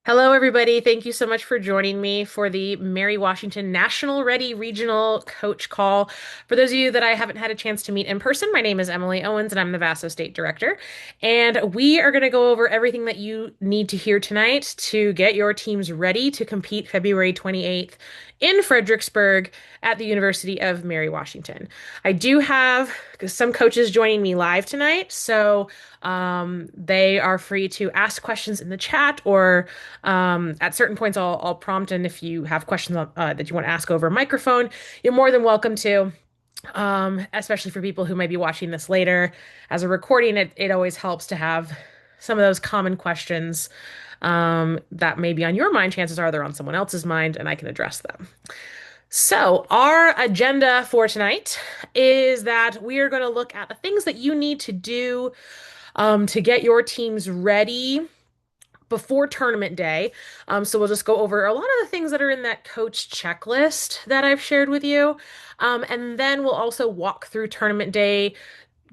Hello, everybody. Thank you so much for joining me for the Mary Washington National Ready Regional Coach Call. For those of you that I haven't had a chance to meet in person, my name is Emily Owens and I'm the Vaso State Director. And we are going to go over everything that you need to hear tonight to get your teams ready to compete February 28th in Fredericksburg at the University of Mary Washington. I do have some coaches joining me live tonight, so they are free to ask questions in the chat or at certain points, I'll prompt, and if you have questions that you want to ask over a microphone, you're more than welcome to. Especially for people who might be watching this later as a recording, it always helps to have some of those common questions that may be on your mind. Chances are they're on someone else's mind, and I can address them. So, our agenda for tonight is that we are going to look at the things that you need to do to get your teams ready before tournament day. So we'll just go over a lot of the things that are in that coach checklist that I've shared with you. And then we'll also walk through tournament day,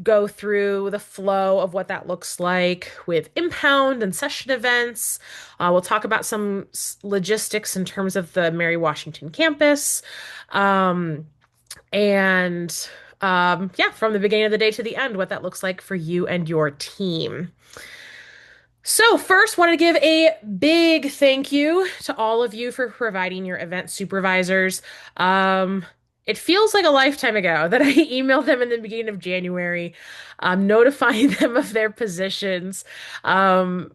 go through the flow of what that looks like with impound and session events. We'll talk about some logistics in terms of the Mary Washington campus. Um, and yeah, from the beginning of the day to the end, what that looks like for you and your team. So, first, want to give a big thank you to all of you for providing your event supervisors. It feels like a lifetime ago that I emailed them in the beginning of January, notifying them of their positions. Um,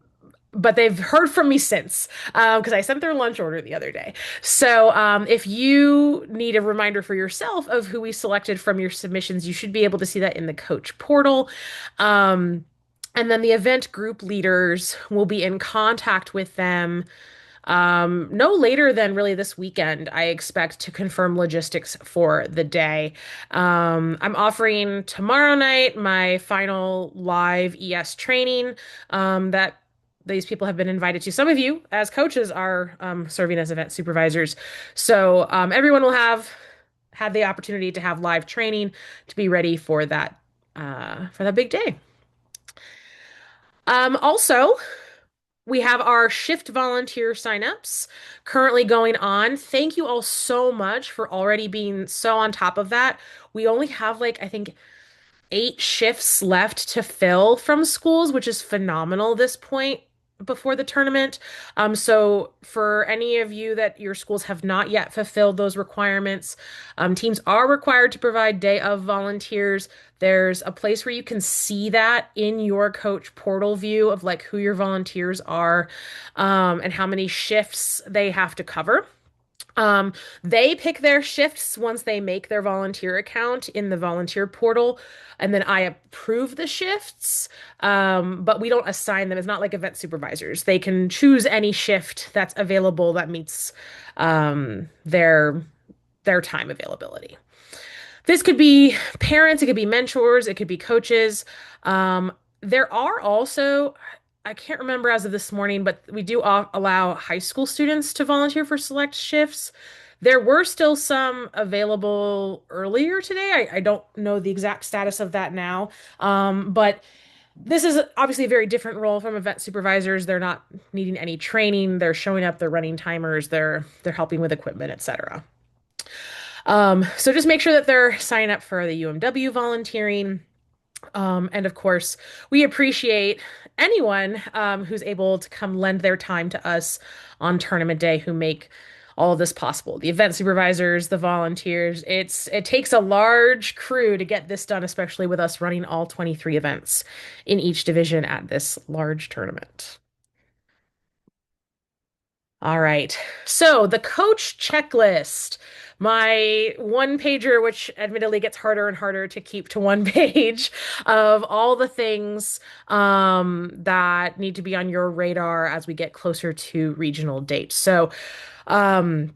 but they've heard from me since because I sent their lunch order the other day. So, if you need a reminder for yourself of who we selected from your submissions, you should be able to see that in the coach portal. Um, and then the event group leaders will be in contact with them no later than really this weekend, I expect to confirm logistics for the day. I'm offering tomorrow night my final live ES training that these people have been invited to. Some of you, as coaches, are serving as event supervisors. So everyone will have had the opportunity to have live training to be ready for that big day. Also, we have our shift volunteer signups currently going on. Thank you all so much for already being so on top of that. We only have like, I think, 8 shifts left to fill from schools, which is phenomenal this point before the tournament. So for any of you that your schools have not yet fulfilled those requirements, teams are required to provide day of volunteers. There's a place where you can see that in your coach portal view of like who your volunteers are, and how many shifts they have to cover. Um, they pick their shifts once they make their volunteer account in the volunteer portal, and then I approve the shifts. But we don't assign them. It's not like event supervisors. They can choose any shift that's available that meets their time availability. This could be parents, it could be mentors, it could be coaches. There are also, I can't remember as of this morning, but we do allow high school students to volunteer for select shifts. There were still some available earlier today. I don't know the exact status of that now. But this is obviously a very different role from event supervisors. They're not needing any training. They're showing up, they're running timers, they're helping with equipment, etc. So just make sure that they're signing up for the UMW volunteering. And of course, we appreciate anyone who's able to come lend their time to us on tournament day who make all of this possible. The event supervisors, the volunteers. It takes a large crew to get this done, especially with us running all 23 events in each division at this large tournament. All right. So the coach checklist, my one pager, which admittedly gets harder and harder to keep to one page of all the things that need to be on your radar as we get closer to regional dates. So um,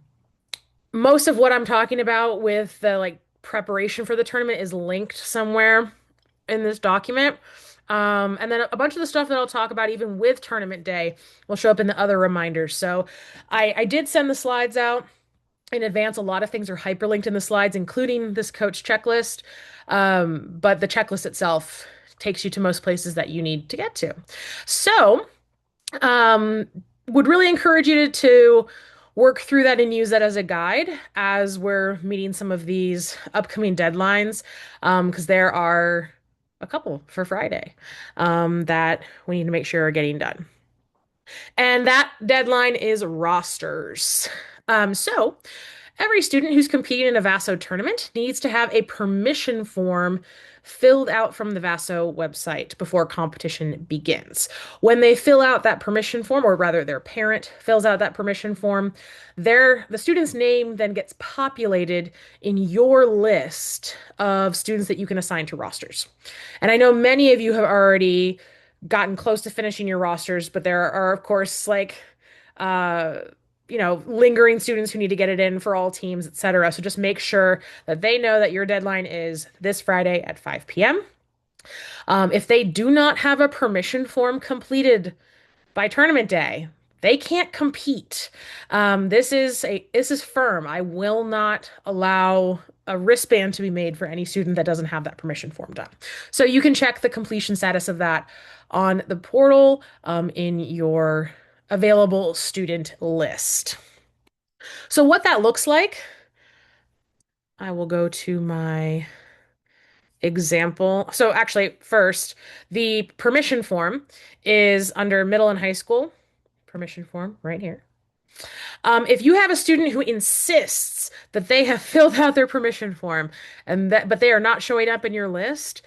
most of what I'm talking about with the like preparation for the tournament is linked somewhere in this document. And then a bunch of the stuff that I'll talk about, even with tournament day, will show up in the other reminders. So I did send the slides out in advance. A lot of things are hyperlinked in the slides, including this coach checklist. But the checklist itself takes you to most places that you need to get to. So, um, would really encourage you to work through that and use that as a guide as we're meeting some of these upcoming deadlines, because there are a couple for Friday that we need to make sure are getting done. And that deadline is rosters. So every student who's competing in a VASO tournament needs to have a permission form filled out from the VASO website before competition begins. When they fill out that permission form, or rather their parent fills out that permission form, the student's name then gets populated in your list of students that you can assign to rosters. And I know many of you have already gotten close to finishing your rosters, but there are, of course, uh, lingering students who need to get it in for all teams, etc. So just make sure that they know that your deadline is this Friday at 5 p.m. If they do not have a permission form completed by tournament day, they can't compete. This is firm. I will not allow a wristband to be made for any student that doesn't have that permission form done. So you can check the completion status of that on the portal in your available student list. So what that looks like, I will go to my example. So actually, first, the permission form is under middle and high school. Permission form right here. If you have a student who insists that they have filled out their permission form but they are not showing up in your list,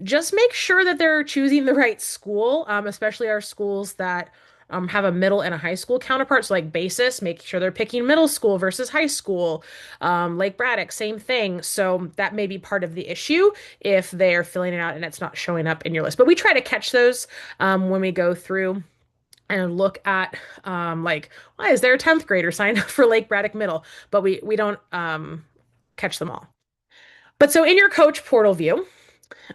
just make sure that they're choosing the right school, especially our schools that have a middle and a high school counterpart. So like basis, make sure they're picking middle school versus high school. Lake Braddock, same thing. So that may be part of the issue if they are filling it out and it's not showing up in your list. But we try to catch those when we go through and look at why is there a 10th grader signed up for Lake Braddock Middle? But we don't catch them all. But so in your coach portal view,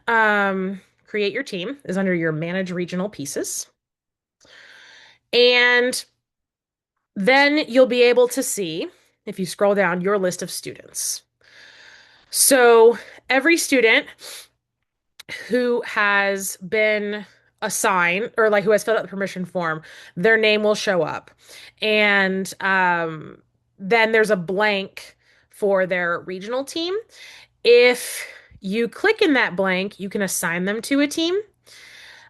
create your team is under your manage regional pieces. And then you'll be able to see, if you scroll down, your list of students. So every student who has been assigned or like who has filled out the permission form, their name will show up. And then there's a blank for their regional team. If you click in that blank, you can assign them to a team.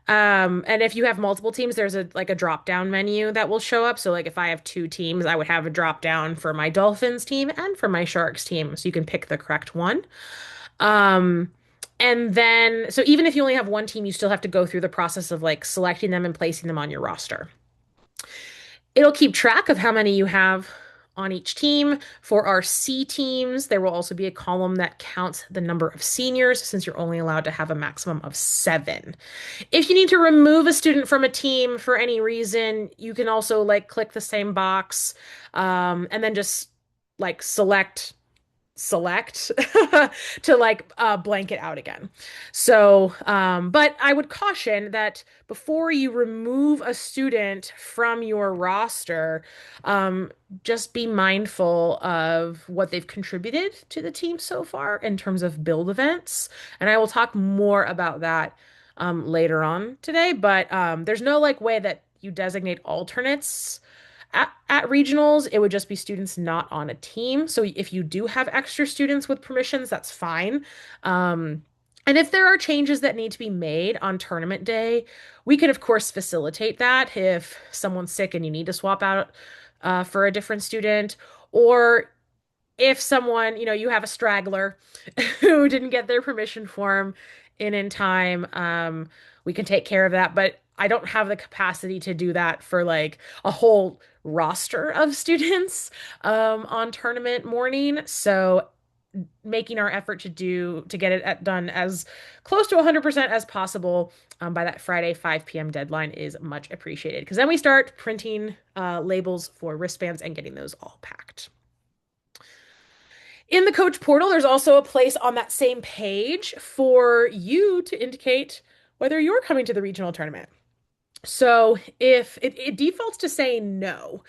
And if you have multiple teams, there's a drop down menu that will show up. So like if I have two teams, I would have a drop down for my Dolphins team and for my Sharks team. So you can pick the correct one. Um, and then, so even if you only have one team, you still have to go through the process of like selecting them and placing them on your roster. It'll keep track of how many you have on each team. For our C teams, there will also be a column that counts the number of seniors since you're only allowed to have a maximum of 7. If you need to remove a student from a team for any reason, you can also like click the same box and then just like select to blank it out again. So, but I would caution that before you remove a student from your roster, just be mindful of what they've contributed to the team so far in terms of build events. And I will talk more about that later on today, but there's no like way that you designate alternates at regionals. It would just be students not on a team. So if you do have extra students with permissions, that's fine. And if there are changes that need to be made on tournament day, we can, of course, facilitate that if someone's sick and you need to swap out for a different student, or if someone, you have a straggler who didn't get their permission form in time, we can take care of that. But I don't have the capacity to do that for like a whole roster of students on tournament morning. So making our effort to get it done as close to 100% as possible by that Friday 5 p.m. deadline is much appreciated, because then we start printing labels for wristbands and getting those all packed. In the coach portal, there's also a place on that same page for you to indicate whether you're coming to the regional tournament. So if it defaults to saying no.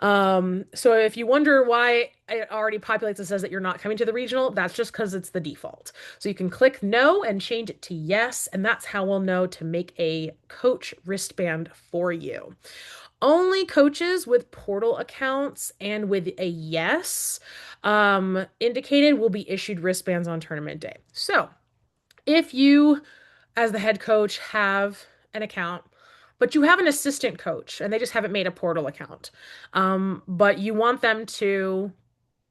So if you wonder why it already populates and says that you're not coming to the regional, that's just because it's the default. So you can click no and change it to yes, and that's how we'll know to make a coach wristband for you. Only coaches with portal accounts and with a yes indicated will be issued wristbands on tournament day. So if you, as the head coach, have an account, but you have an assistant coach and they just haven't made a portal account, but you want them to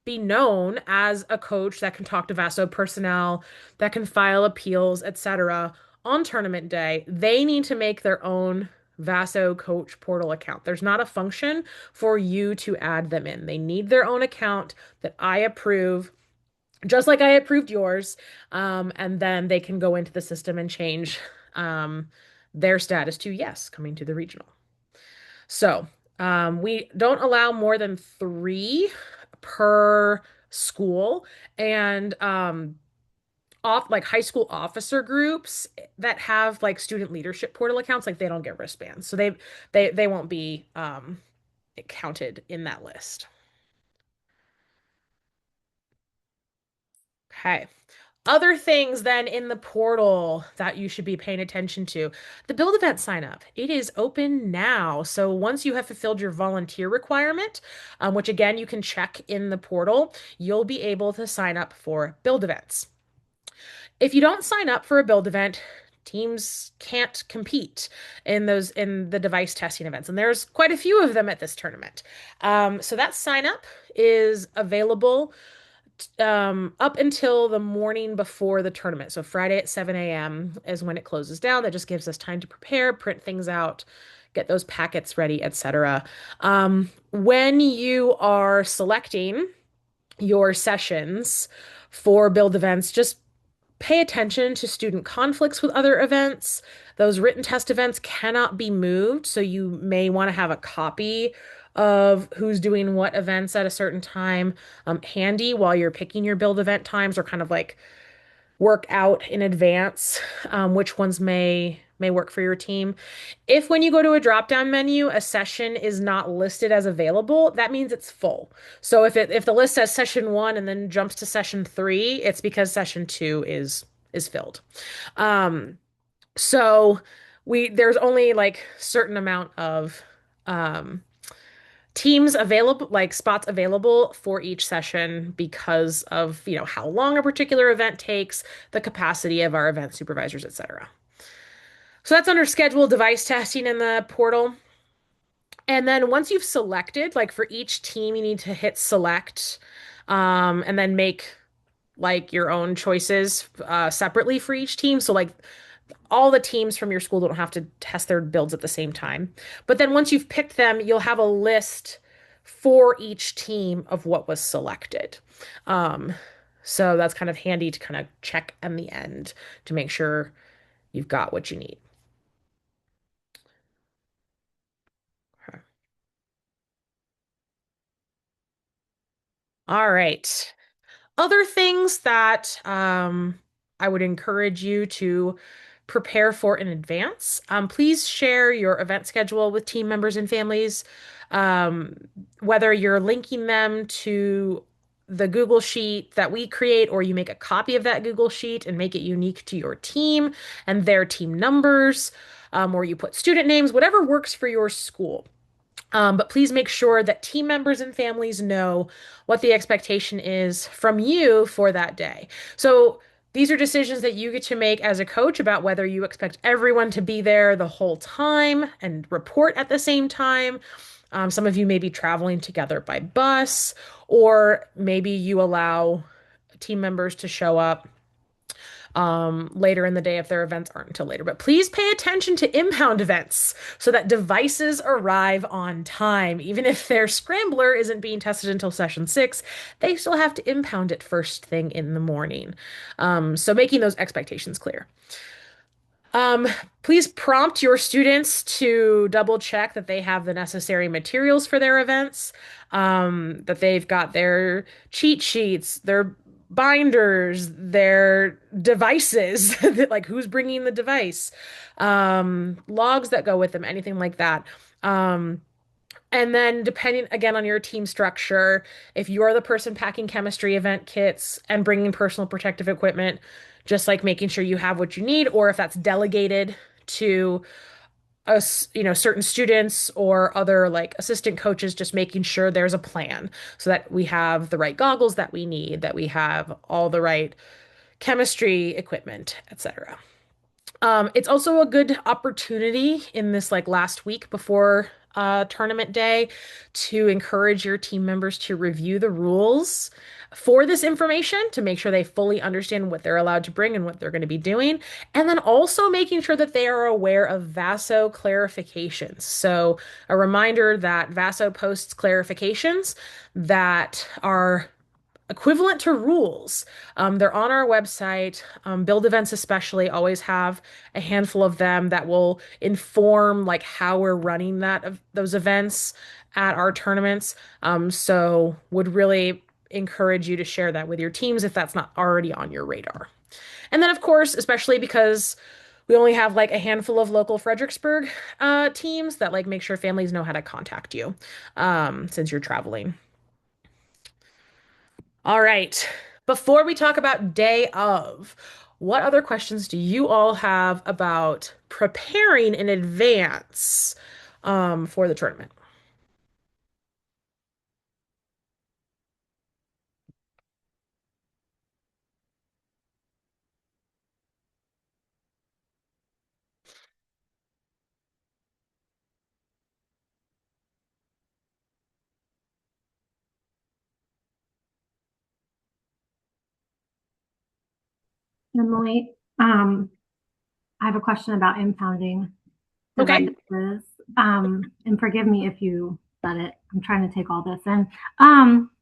be known as a coach that can talk to VASO personnel, that can file appeals, etc. on tournament day, they need to make their own VASO coach portal account. There's not a function for you to add them in. They need their own account that I approve, just like I approved yours. And then they can go into the system and change their status to yes, coming to the regional. So we don't allow more than three per school, and off like high school officer groups that have like student leadership portal accounts, like they don't get wristbands, so they won't be counted in that list. Okay. Other things then in the portal that you should be paying attention to. The build event sign up. It is open now. So once you have fulfilled your volunteer requirement, which again you can check in the portal, you'll be able to sign up for build events. If you don't sign up for a build event, teams can't compete in the device testing events, and there's quite a few of them at this tournament. So that sign up is available up until the morning before the tournament. So Friday at 7 a.m. is when it closes down. That just gives us time to prepare, print things out, get those packets ready, etc. When you are selecting your sessions for build events, just pay attention to student conflicts with other events. Those written test events cannot be moved, so you may want to have a copy of who's doing what events at a certain time handy while you're picking your build event times, or kind of like work out in advance which ones may work for your team. If when you go to a drop-down menu, a session is not listed as available, that means it's full. So if the list says session one and then jumps to session three, it's because session two is filled. Um, so there's only like certain amount of um teams available, like spots available for each session because of, how long a particular event takes, the capacity of our event supervisors, etc. So that's under schedule device testing in the portal. And then once you've selected, like for each team, you need to hit select, and then make like your own choices separately for each team. So like all the teams from your school don't have to test their builds at the same time. But then once you've picked them, you'll have a list for each team of what was selected. Um, so that's kind of handy to kind of check in the end to make sure you've got what you need. Okay. All right. Other things that I would encourage you to prepare for in advance. Please share your event schedule with team members and families, um, whether you're linking them to the Google Sheet that we create, or you make a copy of that Google Sheet and make it unique to your team and their team numbers, or you put student names, whatever works for your school. But please make sure that team members and families know what the expectation is from you for that day. So these are decisions that you get to make as a coach about whether you expect everyone to be there the whole time and report at the same time. Some of you may be traveling together by bus, or maybe you allow team members to show up later in the day if their events aren't until later. But please pay attention to impound events so that devices arrive on time. Even if their scrambler isn't being tested until session six, they still have to impound it first thing in the morning. So making those expectations clear. Please prompt your students to double check that they have the necessary materials for their events, that they've got their cheat sheets, their binders, their devices, like who's bringing the device, logs that go with them, anything like that. And then depending again on your team structure, if you're the person packing chemistry event kits and bringing personal protective equipment, just like making sure you have what you need, or if that's delegated to us, certain students or other like assistant coaches, just making sure there's a plan so that we have the right goggles that we need, that we have all the right chemistry equipment, etc. It's also a good opportunity in this like last week before tournament day to encourage your team members to review the rules for this information to make sure they fully understand what they're allowed to bring and what they're going to be doing. And then also making sure that they are aware of VASO clarifications. So a reminder that VASO posts clarifications that are equivalent to rules. They're on our website. Build events especially always have a handful of them that will inform like how we're running those events at our tournaments. So would really encourage you to share that with your teams if that's not already on your radar. And then of course, especially because we only have like a handful of local Fredericksburg teams that like make sure families know how to contact you since you're traveling. All right. Before we talk about day of, what other questions do you all have about preparing in advance for the tournament? Emily, I have a question about impounding Okay. devices. And forgive me if you said it. I'm trying to take all this in. Um,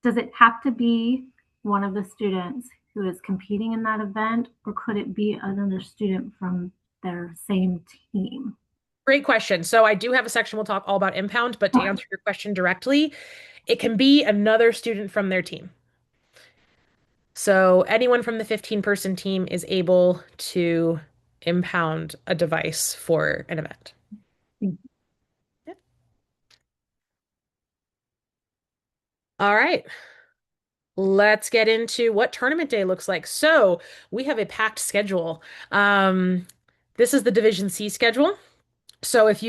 does it have to be one of the students who is competing in that event, or could it be another student from their same team? Great question. So I do have a section we'll talk all about impound, but to answer your question directly, it can be another student from their team. So anyone from the 15-person team is able to impound a device for an event. Yep. All right. Let's get into what tournament day looks like. So we have a packed schedule. This is the Division C schedule. So if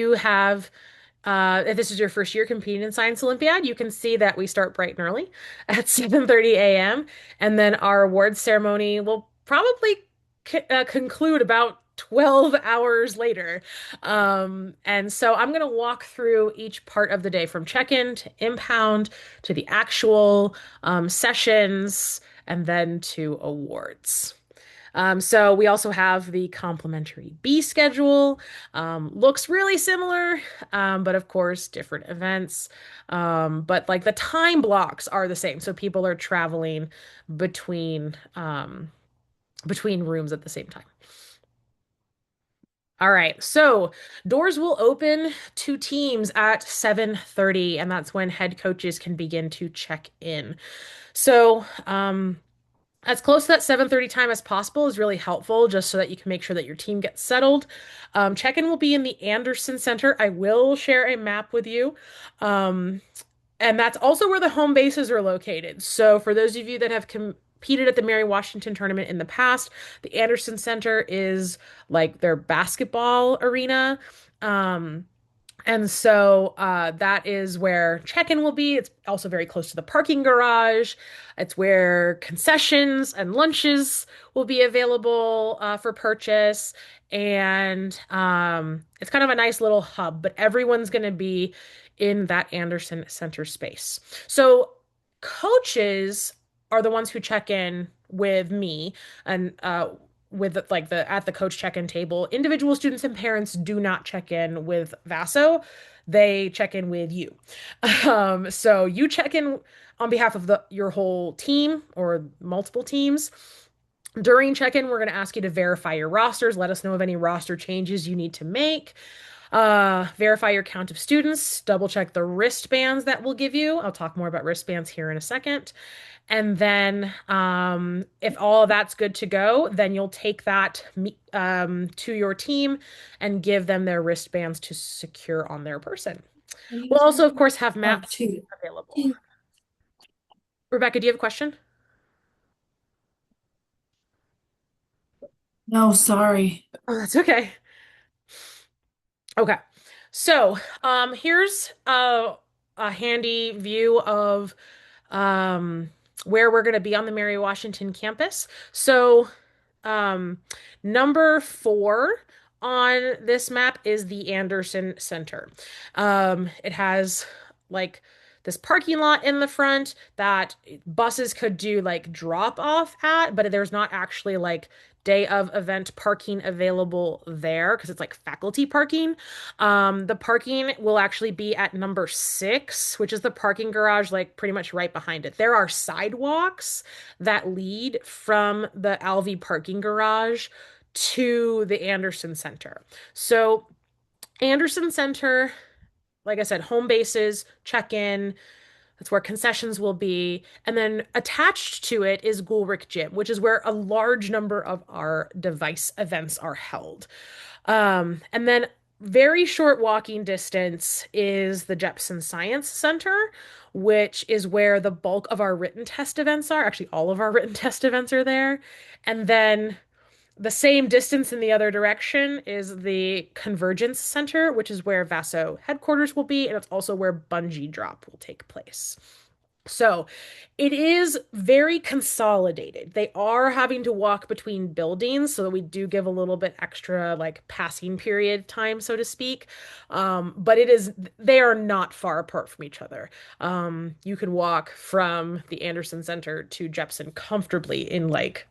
this is your first year competing in Science Olympiad, you can see that we start bright and early at 7:30 a.m. And then our awards ceremony will probably conclude about 12 hours later. And so I'm going to walk through each part of the day from check-in to impound to the actual sessions and then to awards. So we also have the complimentary B schedule. Looks really similar, but of course, different events. But like the time blocks are the same. So people are traveling between between rooms at the same time. All right, so doors will open to teams at 7:30, and that's when head coaches can begin to check in. So, as close to that 7:30 time as possible is really helpful just so that you can make sure that your team gets settled. Check-in will be in the Anderson Center. I will share a map with you. Um, and that's also where the home bases are located. So for those of you that have competed at the Mary Washington tournament in the past, the Anderson Center is like their basketball arena. Um, and so that is where check-in will be. It's also very close to the parking garage. It's where concessions and lunches will be available for purchase. And it's kind of a nice little hub, but everyone's going to be in that Anderson Center space. So coaches are the ones who check in with me and with like the at the coach check-in table. Individual students and parents do not check in with Vaso. They check in with you. So you check in on behalf of your whole team or multiple teams. During check-in, we're going to ask you to verify your rosters. Let us know of any roster changes you need to make. Verify your count of students. Double check the wristbands that we'll give you. I'll talk more about wristbands here in a second. And then, if all of that's good to go, then you'll take that to your team and give them their wristbands to secure on their person. We'll also, of course, have maps Two. available. Rebecca, do you have a question? No, sorry. Oh, that's okay. Okay. So, here's a handy view of um, where we're going to be on the Mary Washington campus. So, um, number 4 on this map is the Anderson Center. It has like this parking lot in the front that buses could do like drop off at, but there's not actually like day of event parking available there because it's like faculty parking. The parking will actually be at number 6, which is the parking garage, like pretty much right behind it. There are sidewalks that lead from the Alvey parking garage to the Anderson Center. So, Anderson Center, like I said, home bases, check in. That's where concessions will be. And then attached to it is Gulrich Gym, which is where a large number of our device events are held. And then very short walking distance is the Jepson Science Center, which is where the bulk of our written test events are. Actually, all of our written test events are there. And then the same distance in the other direction is the Convergence Center, which is where Vaso headquarters will be, and it's also where Bungee Drop will take place. So it is very consolidated. They are having to walk between buildings, so that we do give a little bit extra like passing period time, so to speak. But they are not far apart from each other. You can walk from the Anderson Center to Jepson comfortably in like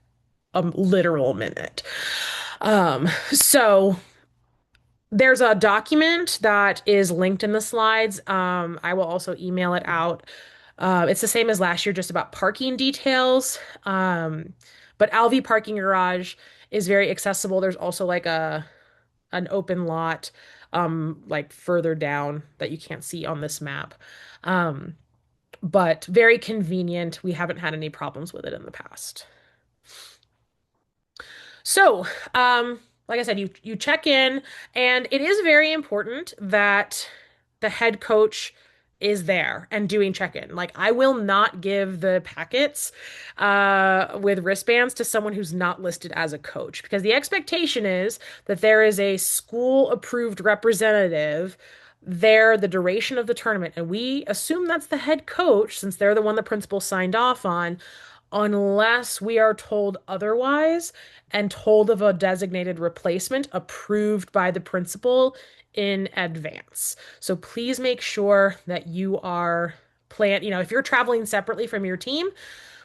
a literal minute. So there's a document that is linked in the slides. I will also email it out. It's the same as last year, just about parking details. But Alvey parking garage is very accessible. There's also like a an open lot like further down that you can't see on this map. Um, but very convenient. We haven't had any problems with it in the past. So, like I said, you check in, and it is very important that the head coach is there and doing check-in. Like, I will not give the packets with wristbands to someone who's not listed as a coach because the expectation is that there is a school-approved representative there the duration of the tournament, and we assume that's the head coach since they're the one the principal signed off on unless we are told otherwise and told of a designated replacement approved by the principal in advance. So please make sure that you are if you're traveling separately from your team,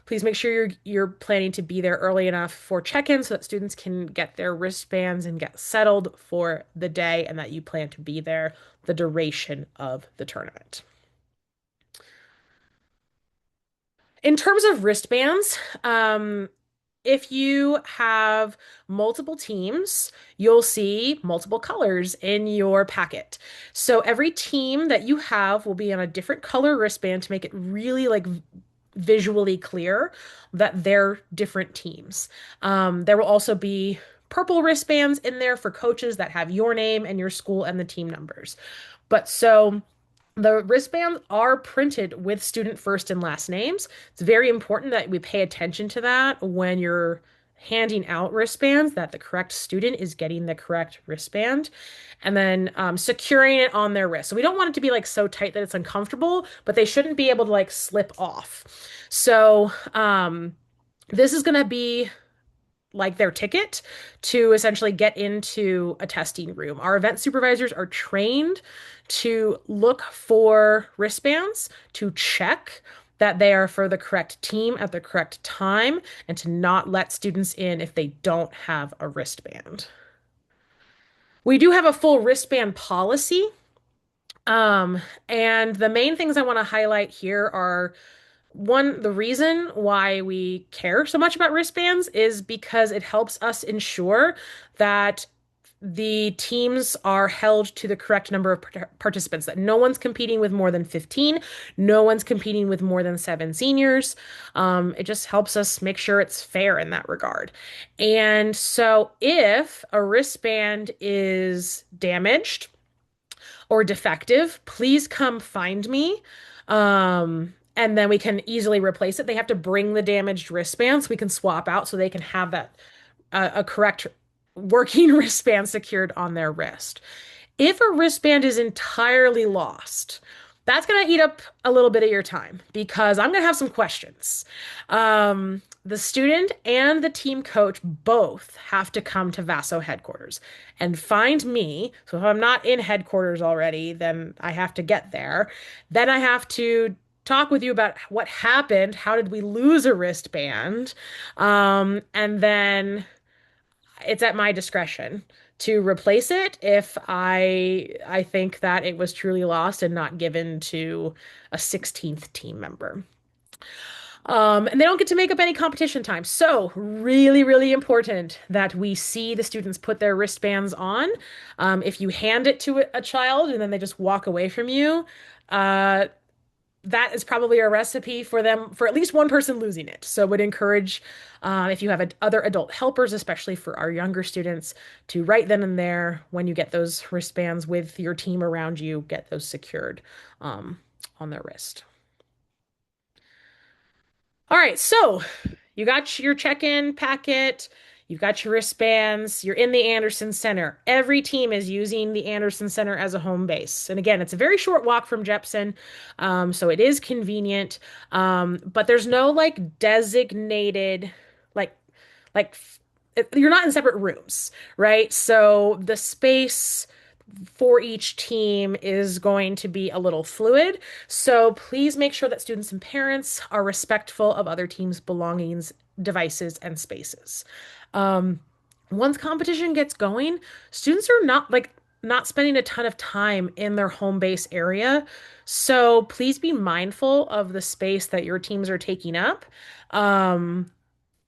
please make sure you're planning to be there early enough for check-in so that students can get their wristbands and get settled for the day and that you plan to be there the duration of the tournament. In terms of wristbands, if you have multiple teams, you'll see multiple colors in your packet. So every team that you have will be on a different color wristband to make it really like visually clear that they're different teams. There will also be purple wristbands in there for coaches that have your name and your school and the team numbers. But so the wristbands are printed with student first and last names. It's very important that we pay attention to that when you're handing out wristbands, that the correct student is getting the correct wristband and then securing it on their wrist. So we don't want it to be like so tight that it's uncomfortable, but they shouldn't be able to like slip off. So this is going to be like their ticket to essentially get into a testing room. Our event supervisors are trained to look for wristbands, to check that they are for the correct team at the correct time, and to not let students in if they don't have a wristband. We do have a full wristband policy. Um, and the main things I want to highlight here are one, the reason why we care so much about wristbands is because it helps us ensure that the teams are held to the correct number of participants, that no one's competing with more than 15, no one's competing with more than 7 seniors. It just helps us make sure it's fair in that regard. And so if a wristband is damaged, or defective, please come find me. And then we can easily replace it. They have to bring the damaged wristband so we can swap out so they can have that a correct working wristband secured on their wrist. If a wristband is entirely lost, that's going to eat up a little bit of your time because I'm going to have some questions. The student and the team coach both have to come to Vaso headquarters and find me. So if I'm not in headquarters already, then I have to get there. Then I have to talk with you about what happened. How did we lose a wristband? And then it's at my discretion to replace it if I think that it was truly lost and not given to a 16th team member. And they don't get to make up any competition time. So, really, really important that we see the students put their wristbands on. If you hand it to a child and then they just walk away from you, uh, that is probably a recipe for them for at least one person losing it. So would encourage if you have other adult helpers, especially for our younger students, to right then and there when you get those wristbands with your team around you, get those secured um, on their wrist. All right, so you got your check-in packet, you've got your wristbands, you're in the Anderson Center. Every team is using the Anderson Center as a home base. And again, it's a very short walk from Jepson, so it is convenient. But there's no like designated, like, like you're not in separate rooms, right? So the space for each team is going to be a little fluid. So please make sure that students and parents are respectful of other teams' belongings, devices, and spaces. Um, Once competition gets going, students are not spending a ton of time in their home base area. So please be mindful of the space that your teams are taking up. Um,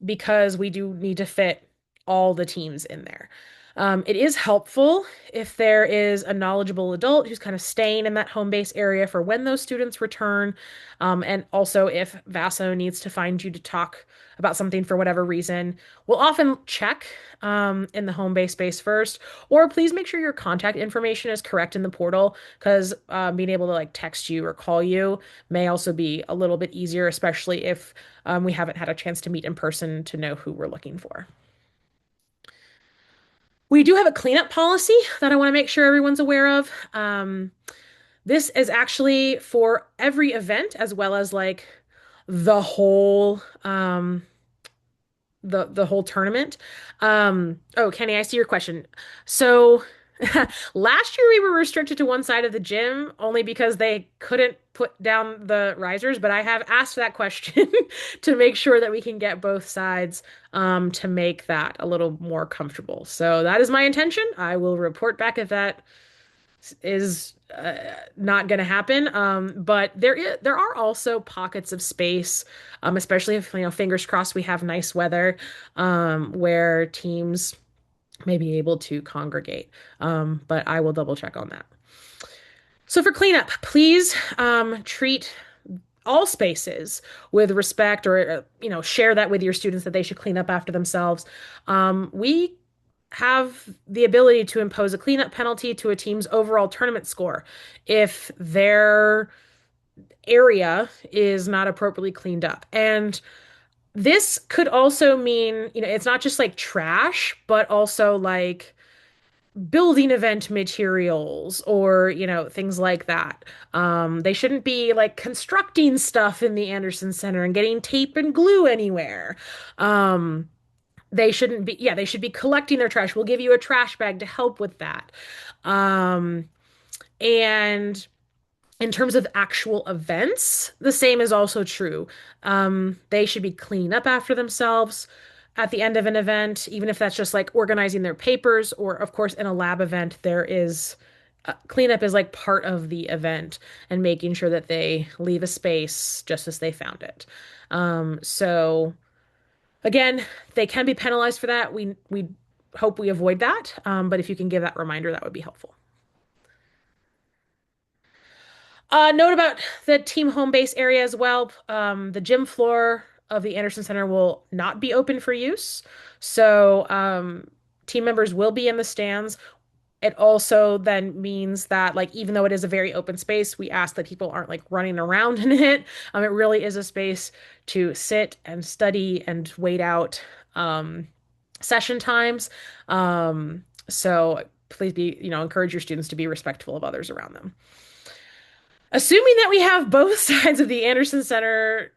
because we do need to fit all the teams in there. It is helpful if there is a knowledgeable adult who's kind of staying in that home base area for when those students return. And also, if Vaso needs to find you to talk about something for whatever reason, we'll often check in the home base space first. Or please make sure your contact information is correct in the portal because being able to like text you or call you may also be a little bit easier, especially if we haven't had a chance to meet in person to know who we're looking for. We do have a cleanup policy that I want to make sure everyone's aware of. This is actually for every event as well as like the whole the whole tournament. Oh, Kenny, I see your question. So last year we were restricted to one side of the gym only because they couldn't put down the risers, but I have asked that question to make sure that we can get both sides to make that a little more comfortable. So that is my intention. I will report back if that is not going to happen. But there are also pockets of space, especially if, fingers crossed we have nice weather, where teams may be able to congregate. But I will double check on that. So for cleanup, please treat all spaces with respect or share that with your students that they should clean up after themselves. We have the ability to impose a cleanup penalty to a team's overall tournament score if their area is not appropriately cleaned up. And this could also mean, it's not just like trash, but also like building event materials or, things like that. They shouldn't be like constructing stuff in the Anderson Center and getting tape and glue anywhere. They shouldn't be, yeah, they should be collecting their trash. We'll give you a trash bag to help with that. Um, and in terms of actual events, the same is also true. They should be cleaning up after themselves at the end of an event, even if that's just like organizing their papers, or of course, in a lab event, there is cleanup is like part of the event and making sure that they leave a space just as they found it. So again, they can be penalized for that. We hope we avoid that. But if you can give that reminder, that would be helpful. Note about the team home base area as well. The gym floor of the Anderson Center will not be open for use. So team members will be in the stands. It also then means that, like, even though it is a very open space, we ask that people aren't like running around in it. It really is a space to sit and study and wait out session times. So please be, encourage your students to be respectful of others around them. Assuming that we have both sides of the Anderson Center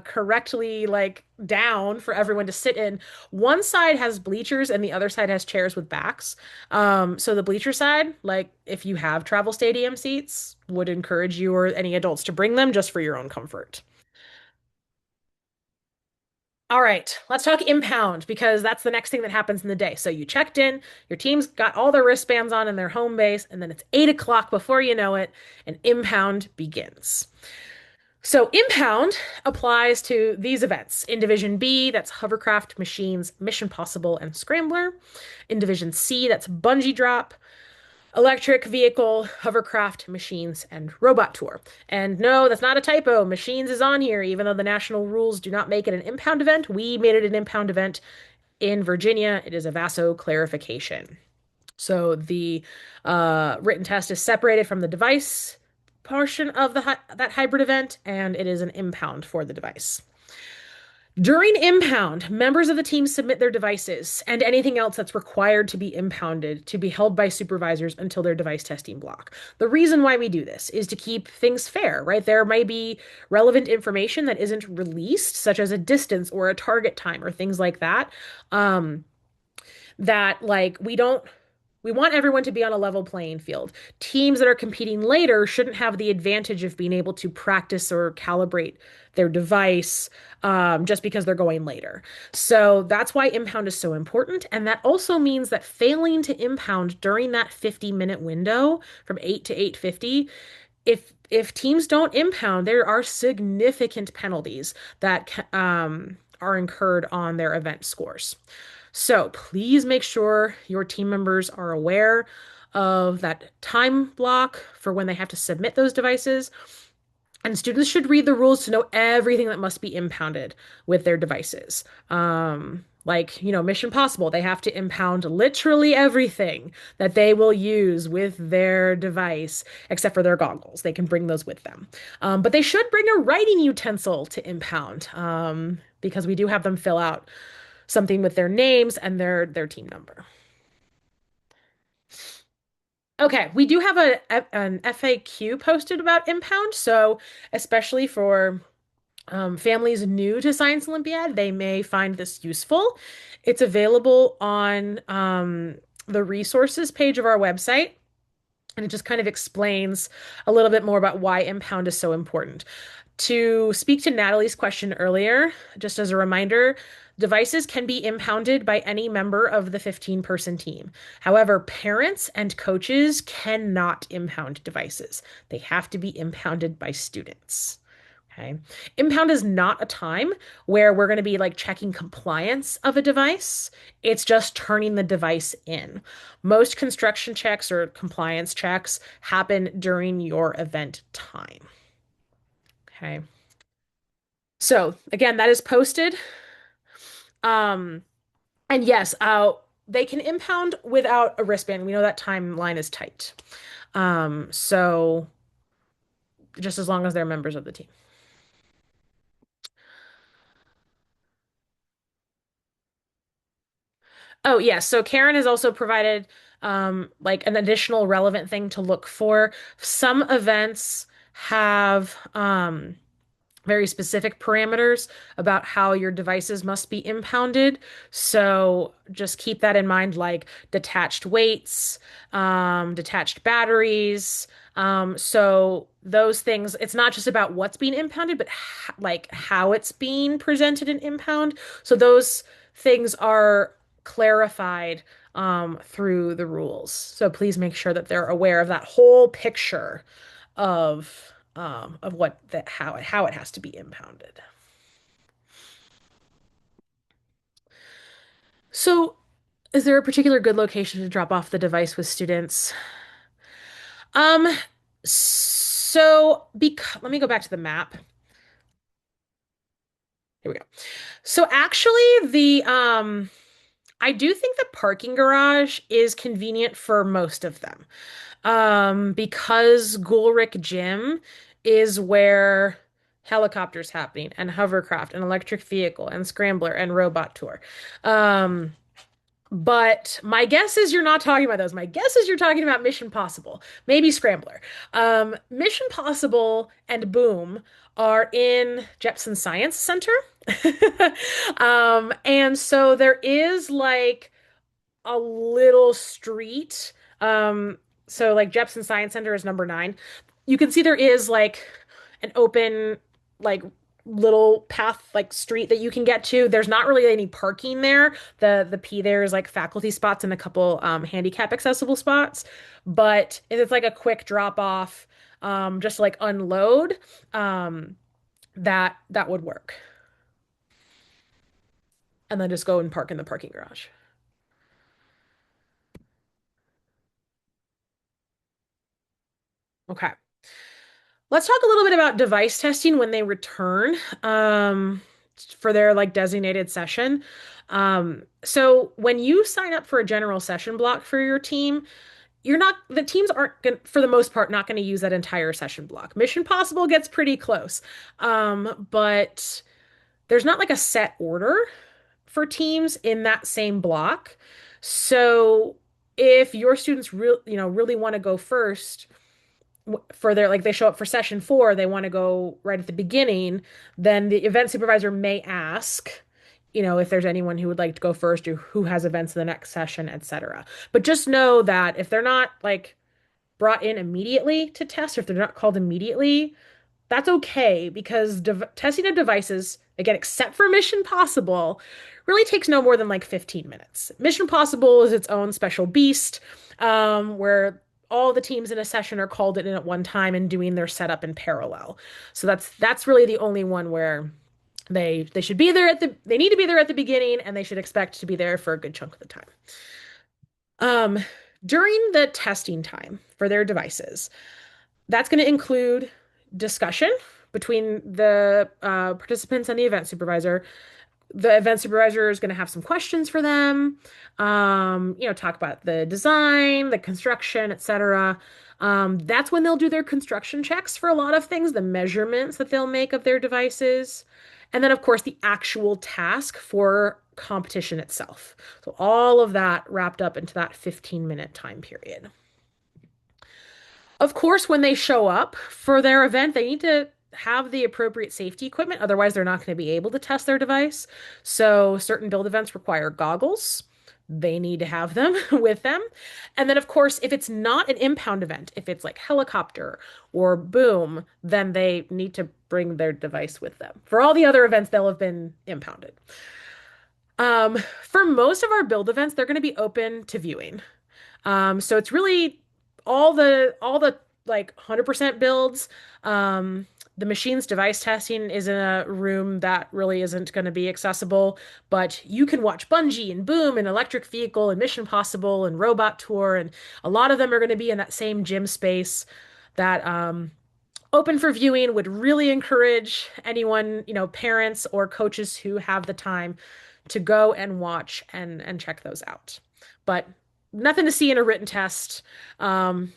correctly like down for everyone to sit in, one side has bleachers and the other side has chairs with backs. So the bleacher side, like if you have travel stadium seats, would encourage you or any adults to bring them just for your own comfort. All right, let's talk impound because that's the next thing that happens in the day. So you checked in, your team's got all their wristbands on in their home base, and then it's 8 o'clock before you know it, and impound begins. So impound applies to these events. In Division B, that's hovercraft, machines, Mission Possible, and Scrambler. In Division C, that's bungee drop, electric vehicle, hovercraft, machines, and robot tour. And no, that's not a typo. Machines is on here, even though the national rules do not make it an impound event. We made it an impound event in Virginia. It is a VASO clarification. So the written test is separated from the device portion of that hybrid event, and it is an impound for the device. During impound, members of the team submit their devices and anything else that's required to be impounded to be held by supervisors until their device testing block. The reason why we do this is to keep things fair, right? There might be relevant information that isn't released, such as a distance or a target time or things like that. Um, that like we want everyone to be on a level playing field. Teams that are competing later shouldn't have the advantage of being able to practice or calibrate their device just because they're going later. So that's why impound is so important. And that also means that failing to impound during that 50-minute window from 8 to 8:50, if teams don't impound, there are significant penalties that are incurred on their event scores. So please make sure your team members are aware of that time block for when they have to submit those devices. And students should read the rules to know everything that must be impounded with their devices. Like, Mission Possible, they have to impound literally everything that they will use with their device, except for their goggles. They can bring those with them. But they should bring a writing utensil to impound, because we do have them fill out something with their names and their team number. Okay, we do have an FAQ posted about impound, so especially for families new to Science Olympiad, they may find this useful. It's available on the resources page of our website. And it just kind of explains a little bit more about why impound is so important. To speak to Natalie's question earlier, just as a reminder, devices can be impounded by any member of the 15-person team. However, parents and coaches cannot impound devices. They have to be impounded by students. Okay. Impound is not a time where we're going to be like checking compliance of a device. It's just turning the device in. Most construction checks or compliance checks happen during your event time. Okay. So again, that is posted. Um, and yes, they can impound without a wristband. We know that timeline is tight. So just as long as they're members of the team. Oh, yes. So Karen has also provided like an additional relevant thing to look for. Some events have very specific parameters about how your devices must be impounded. So just keep that in mind, like detached weights, detached batteries. So those things, it's not just about what's being impounded, but like how it's being presented in impound. So those things are clarified through the rules. So please make sure that they're aware of that whole picture of what that how it has to be impounded. So, is there a particular good location to drop off the device with students? Um, let me go back to the map. Here we go. So actually I do think the parking garage is convenient for most of them. Because Gulrick Gym is where helicopters happening and hovercraft and electric vehicle and scrambler and robot tour. Um, But my guess is you're not talking about those. My guess is you're talking about Mission Possible, maybe Scrambler. Mission Possible and Boom are in Jepson Science Center. And so there is like a little street. Um, so like Jepson Science Center is number 9. You can see there is like an open like little path like street that you can get to. There's not really any parking there. The P there is like faculty spots and a couple handicap accessible spots. But if it's like a quick drop off, just to, like unload, that would work. And then just go and park in the parking garage. Okay. Let's talk a little bit about device testing when they return for their like designated session. So when you sign up for a general session block for your team, the teams aren't going for the most part not going to use that entire session block. Mission Possible gets pretty close. But there's not like a set order for teams in that same block. So if your students really want to go first, for their like they show up for session 4, they want to go right at the beginning, then the event supervisor may ask, if there's anyone who would like to go first or who has events in the next session, etc. But just know that if they're not like brought in immediately to test, or if they're not called immediately, that's okay because testing of devices, again, except for Mission Possible, really takes no more than like 15 minutes. Mission Possible is its own special beast, where all the teams in a session are called in at one time and doing their setup in parallel. So that's really the only one where they should be there they need to be there at the beginning and they should expect to be there for a good chunk of the time. Um, During the testing time for their devices, that's going to include discussion between the participants and the event supervisor. The event supervisor is going to have some questions for them, talk about the design, the construction, etc. That's when they'll do their construction checks for a lot of things, the measurements that they'll make of their devices. And then, of course, the actual task for competition itself. So all of that wrapped up into that 15-minute time period. Of course, when they show up for their event, they need to have the appropriate safety equipment. Otherwise, they're not going to be able to test their device. So, certain build events require goggles. They need to have them with them. And then, of course, if it's not an impound event, if it's like helicopter or boom, then they need to bring their device with them. For all the other events, they'll have been impounded. For most of our build events, they're going to be open to viewing. So it's really all the like 100% builds. The machine's device testing is in a room that really isn't going to be accessible, but you can watch Bungie and Boom and Electric Vehicle and Mission Possible and Robot Tour, and a lot of them are going to be in that same gym space that open for viewing. Would really encourage anyone, parents or coaches who have the time to go and watch and check those out. But nothing to see in a written test,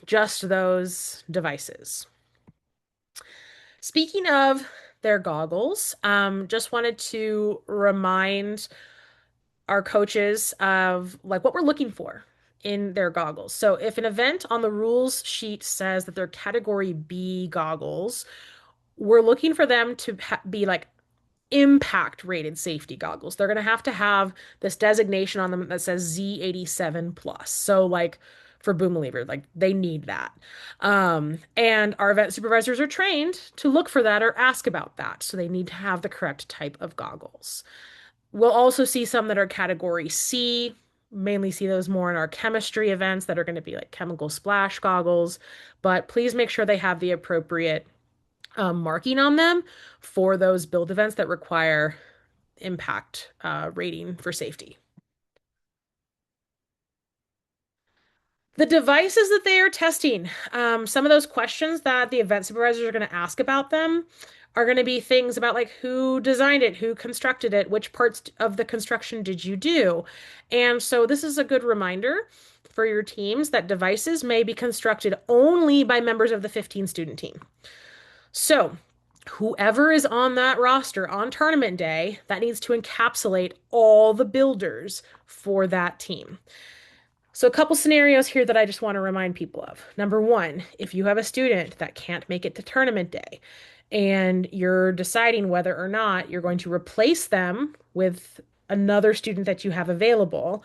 just those devices. Speaking of their goggles, just wanted to remind our coaches of like what we're looking for in their goggles. So if an event on the rules sheet says that they're category B goggles, we're looking for them to be like impact rated safety goggles. They're going to have this designation on them that says Z87 plus. So like for boom believer, like they need that. And our event supervisors are trained to look for that or ask about that. So they need to have the correct type of goggles. We'll also see some that are category C, mainly see those more in our chemistry events that are going to be like chemical splash goggles, but please make sure they have the appropriate marking on them for those build events that require impact rating for safety. The devices that they are testing, some of those questions that the event supervisors are going to ask about them are going to be things about like who designed it, who constructed it, which parts of the construction did you do? And so this is a good reminder for your teams that devices may be constructed only by members of the 15 student team. So Whoever is on that roster on tournament day, that needs to encapsulate all the builders for that team. So, a couple scenarios here that I just want to remind people of. Number one, if you have a student that can't make it to tournament day and you're deciding whether or not you're going to replace them with another student that you have available,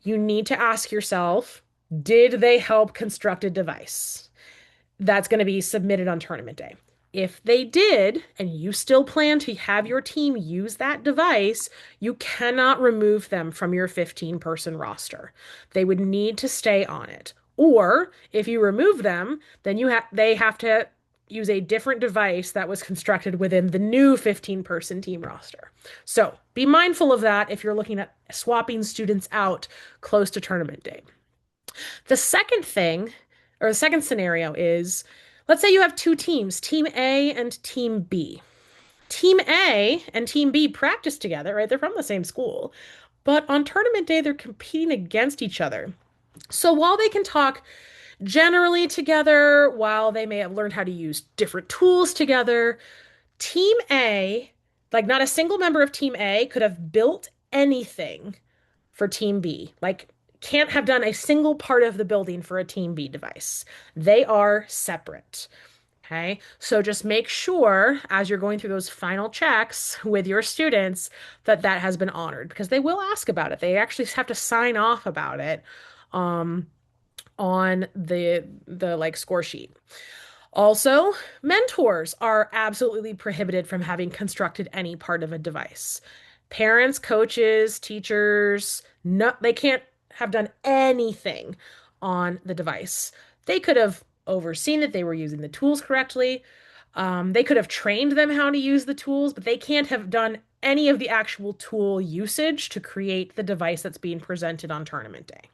you need to ask yourself, did they help construct a device that's going to be submitted on tournament day? If they did, and you still plan to have your team use that device, you cannot remove them from your 15-person roster. They would need to stay on it. Or if you remove them, then they have to use a different device that was constructed within the new 15-person team roster. So be mindful of that if you're looking at swapping students out close to tournament day. The second thing, or the second scenario is, let's say you have two teams, Team A and Team B. Team A and Team B practice together, right? They're from the same school, but on tournament day, they're competing against each other. So while they can talk generally together, while they may have learned how to use different tools together, Team A, like not a single member of Team A could have built anything for Team B. Like, can't have done a single part of the building for a Team B device. They are separate. Okay. So just make sure as you're going through those final checks with your students that that has been honored because they will ask about it. They actually have to sign off about it um, on the like score sheet. Also, mentors are absolutely prohibited from having constructed any part of a device. Parents, coaches, teachers, no, they can't have done anything on the device. They could have overseen that they were using the tools correctly. They could have trained them how to use the tools, but they can't have done any of the actual tool usage to create the device that's being presented on tournament day.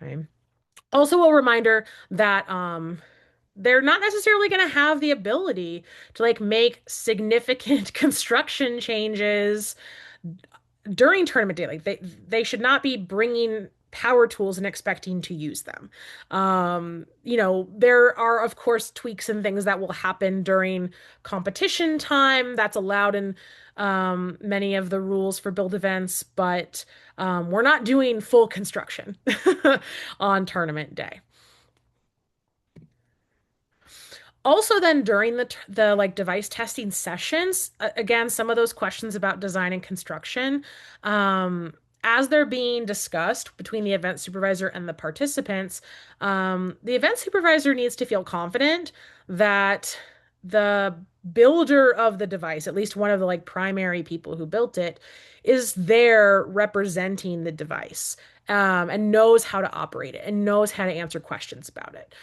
Okay. Also, a reminder that they're not necessarily going to have the ability to like make significant construction changes during tournament day. Like they should not be bringing power tools and expecting to use them. There are of course tweaks and things that will happen during competition time. That's allowed in many of the rules for build events, but we're not doing full construction on tournament day. Also, then during the like device testing sessions, again, some of those questions about design and construction, as they're being discussed between the event supervisor and the participants, the event supervisor needs to feel confident that the builder of the device, at least one of the like primary people who built it, is there representing the device, and knows how to operate it and knows how to answer questions about it.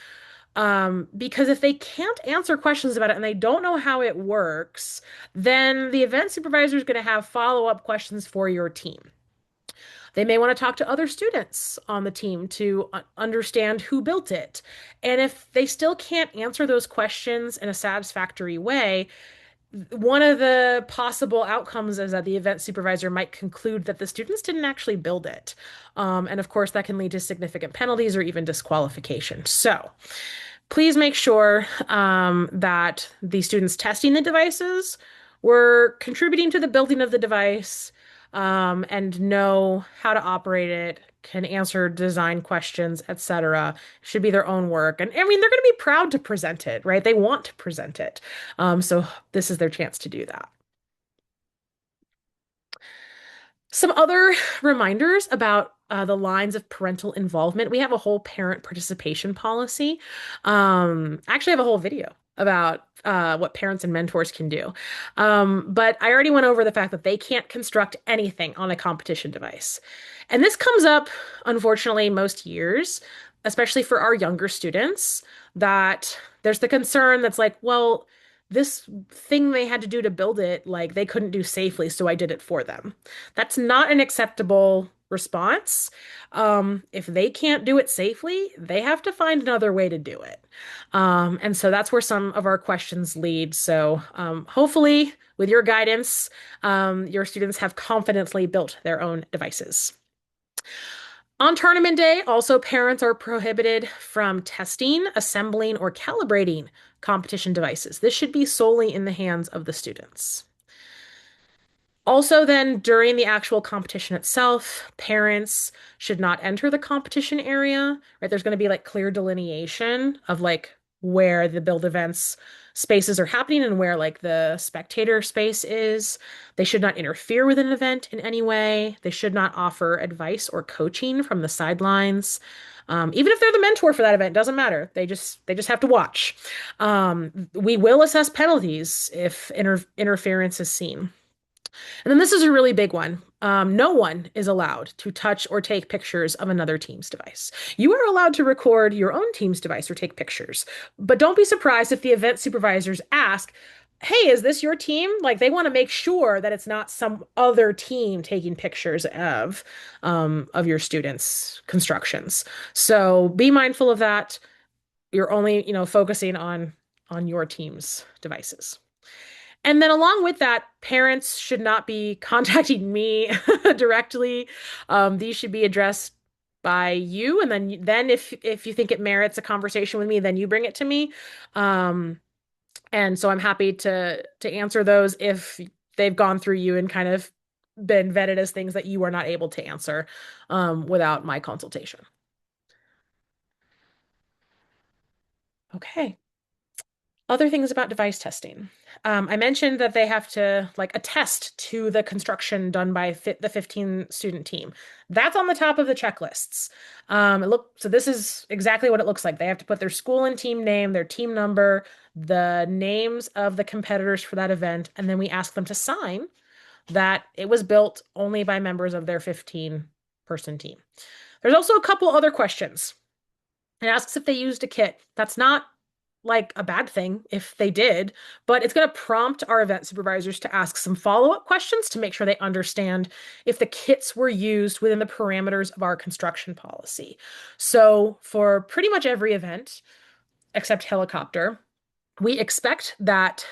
Because if they can't answer questions about it and they don't know how it works, then the event supervisor is going to have follow-up questions for your team. They may want to talk to other students on the team to understand who built it. And if they still can't answer those questions in a satisfactory way, one of the possible outcomes is that the event supervisor might conclude that the students didn't actually build it. And of course, that can lead to significant penalties or even disqualification. So, please make sure that the students testing the devices were contributing to the building of the device, and know how to operate it, can answer design questions, etc. Should be their own work. And I mean, they're going to be proud to present it, right? They want to present it. So this is their chance to do that. Some other reminders about the lines of parental involvement. We have a whole parent participation policy. Actually, I have a whole video about what parents and mentors can do. But I already went over the fact that they can't construct anything on a competition device. And this comes up, unfortunately, most years, especially for our younger students, that there's the concern that's like, well, this thing they had to do to build it, like they couldn't do safely, so I did it for them. That's not an acceptable response. If they can't do it safely, they have to find another way to do it. And so that's where some of our questions lead. So hopefully, with your guidance, your students have confidently built their own devices. On tournament day, also parents are prohibited from testing, assembling, or calibrating competition devices. This should be solely in the hands of the students. Also, then during the actual competition itself, parents should not enter the competition area, right? There's going to be like clear delineation of like where the build events spaces are happening and where like the spectator space is. They should not interfere with an event in any way. They should not offer advice or coaching from the sidelines. Even if they're the mentor for that event, doesn't matter. They just have to watch. We will assess penalties if interference is seen. And then this is a really big one. No one is allowed to touch or take pictures of another team's device. You are allowed to record your own team's device or take pictures, but don't be surprised if the event supervisors ask, "Hey, is this your team?" Like they want to make sure that it's not some other team taking pictures of your students' constructions. So be mindful of that. You're only, focusing on your team's devices. And then along with that, parents should not be contacting me directly. These should be addressed by you, and then if you think it merits a conversation with me, then you bring it to me. Um, and so I'm happy to answer those if they've gone through you and kind of been vetted as things that you are not able to answer without my consultation. Okay. Other things about device testing. I mentioned that they have to like attest to the construction done by the 15 student team. That's on the top of the checklists. So this is exactly what it looks like. They have to put their school and team name, their team number, the names of the competitors for that event, and then we ask them to sign that it was built only by members of their 15-person team. There's also a couple other questions. It asks if they used a kit. That's not like a bad thing if they did, but it's going to prompt our event supervisors to ask some follow-up questions to make sure they understand if the kits were used within the parameters of our construction policy. So for pretty much every event, except helicopter, we expect that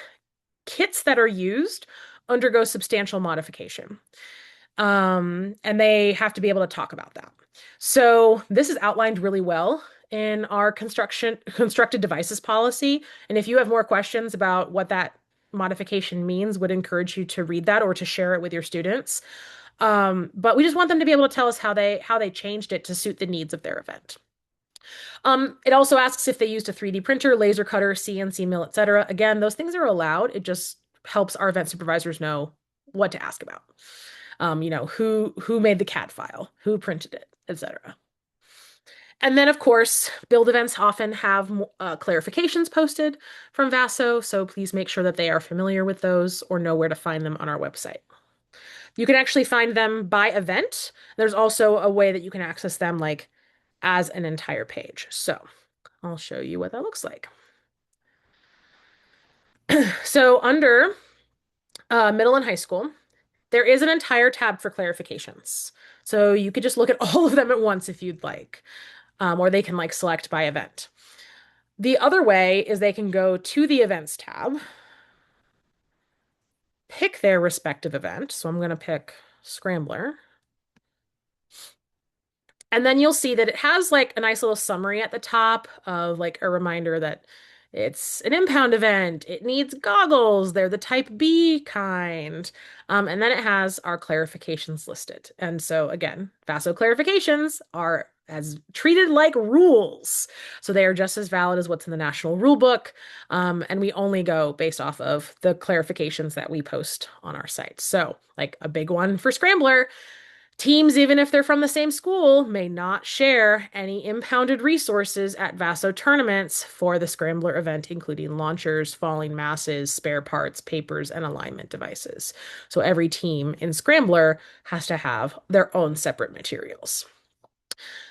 kits that are used undergo substantial modification. And they have to be able to talk about that. So this is outlined really well in our constructed devices policy. And if you have more questions about what that modification means, would encourage you to read that or to share it with your students. But we just want them to be able to tell us how they changed it to suit the needs of their event. It also asks if they used a 3D printer, laser cutter, CNC mill, etc. Again, those things are allowed. It just helps our event supervisors know what to ask about. Who made the CAD file, who printed it, etc. And then, of course, build events often have clarifications posted from VASO, so please make sure that they are familiar with those or know where to find them on our website. You can actually find them by event. There's also a way that you can access them like as an entire page. So I'll show you what that looks like. So under middle and high school, there is an entire tab for clarifications. So you could just look at all of them at once if you'd like, or they can like select by event. The other way is they can go to the events tab, pick their respective event. So I'm going to pick Scrambler. And then you'll see that it has like a nice little summary at the top of like a reminder that it's an impound event. It needs goggles. They're the type B kind. And then it has our clarifications listed. And so again, VASO clarifications are as treated like rules. So they are just as valid as what's in the national rule book. And we only go based off of the clarifications that we post on our site. So like a big one for Scrambler. Teams, even if they're from the same school, may not share any impounded resources at VASO tournaments for the Scrambler event, including launchers, falling masses, spare parts, papers, and alignment devices. So every team in Scrambler has to have their own separate materials.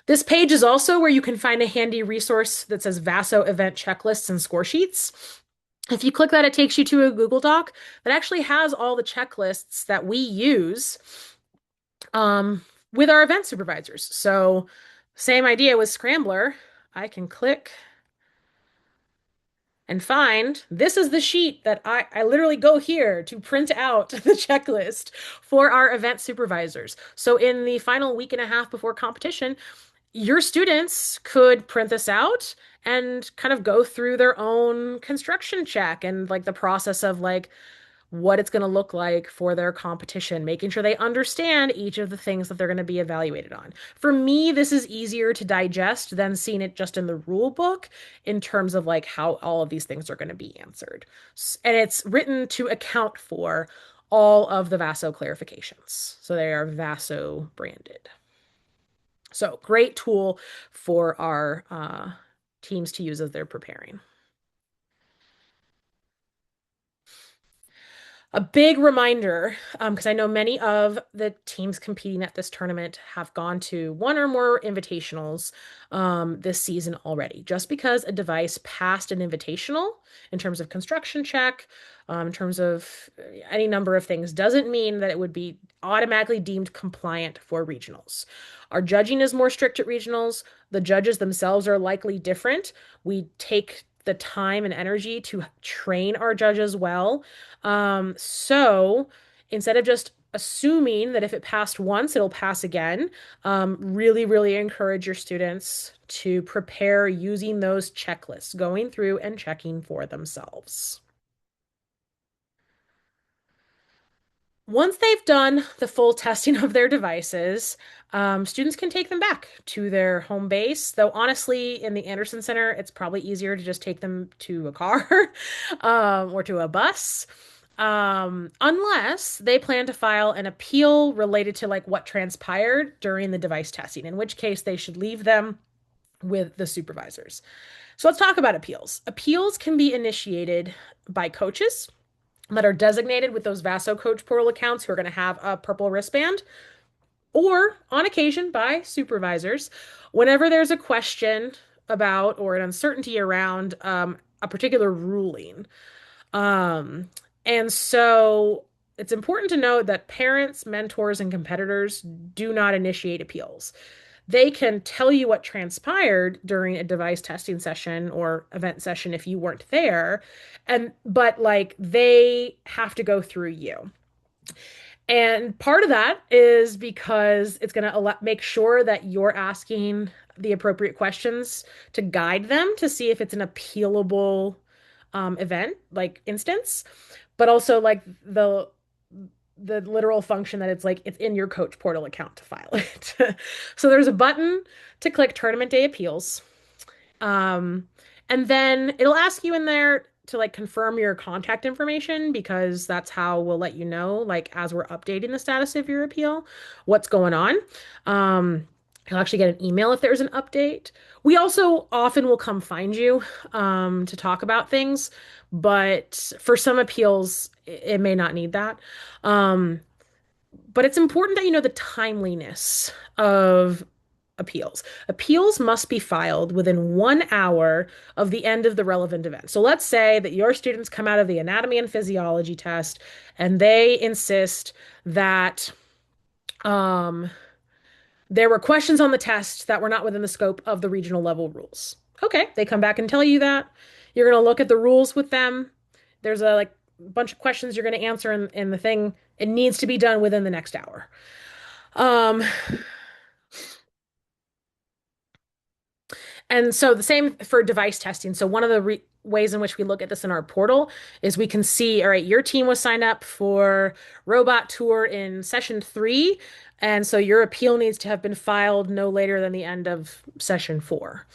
This page is also where you can find a handy resource that says VASO event checklists and score sheets. If you click that, it takes you to a Google Doc that actually has all the checklists that we use with our event supervisors. So same idea with Scrambler. I can click and find this is the sheet that I literally go here to print out the checklist for our event supervisors. So in the final week and a half before competition, your students could print this out and kind of go through their own construction check and like the process of like what it's going to look like for their competition, making sure they understand each of the things that they're going to be evaluated on. For me, this is easier to digest than seeing it just in the rule book in terms of like how all of these things are going to be answered. And it's written to account for all of the Vaso clarifications. So they are Vaso branded. So great tool for our teams to use as they're preparing. A big reminder, because I know many of the teams competing at this tournament have gone to one or more invitationals this season already. Just because a device passed an invitational in terms of construction check, in terms of any number of things, doesn't mean that it would be automatically deemed compliant for regionals. Our judging is more strict at regionals. The judges themselves are likely different. We take the time and energy to train our judges well. So instead of just assuming that if it passed once, it'll pass again, really, really encourage your students to prepare using those checklists, going through and checking for themselves. Once they've done the full testing of their devices, students can take them back to their home base. Though honestly, in the Anderson Center, it's probably easier to just take them to a car or to a bus. Unless they plan to file an appeal related to like what transpired during the device testing, in which case they should leave them with the supervisors. So let's talk about appeals. Appeals can be initiated by coaches that are designated with those Vaso Coach Portal accounts who are going to have a purple wristband, or on occasion by supervisors whenever there's a question about or an uncertainty around a particular ruling. Um, and so it's important to note that parents, mentors, and competitors do not initiate appeals. They can tell you what transpired during a device testing session or event session if you weren't there, and but like they have to go through you. And part of that is because it's going to make sure that you're asking the appropriate questions to guide them to see if it's an appealable event, like instance, but also like the literal function that it's like it's in your coach portal account to file it. So there's a button to click tournament day appeals. Um, and then it'll ask you in there to like confirm your contact information because that's how we'll let you know, like as we're updating the status of your appeal, what's going on. You'll actually get an email if there's an update. We also often will come find you to talk about things, but for some appeals, it may not need that. Um, but it's important that you know the timeliness of appeals. Appeals must be filed within 1 hour of the end of the relevant event. So let's say that your students come out of the anatomy and physiology test and they insist that um, there were questions on the test that were not within the scope of the regional level rules. Okay, they come back and tell you that. You're going to look at the rules with them. There's a like bunch of questions you're going to answer in the thing. It needs to be done within the next hour. Um, And so the same for device testing. So one of the ways in which we look at this in our portal is we can see, all right, your team was signed up for robot tour in session 3, and so your appeal needs to have been filed no later than the end of session 4.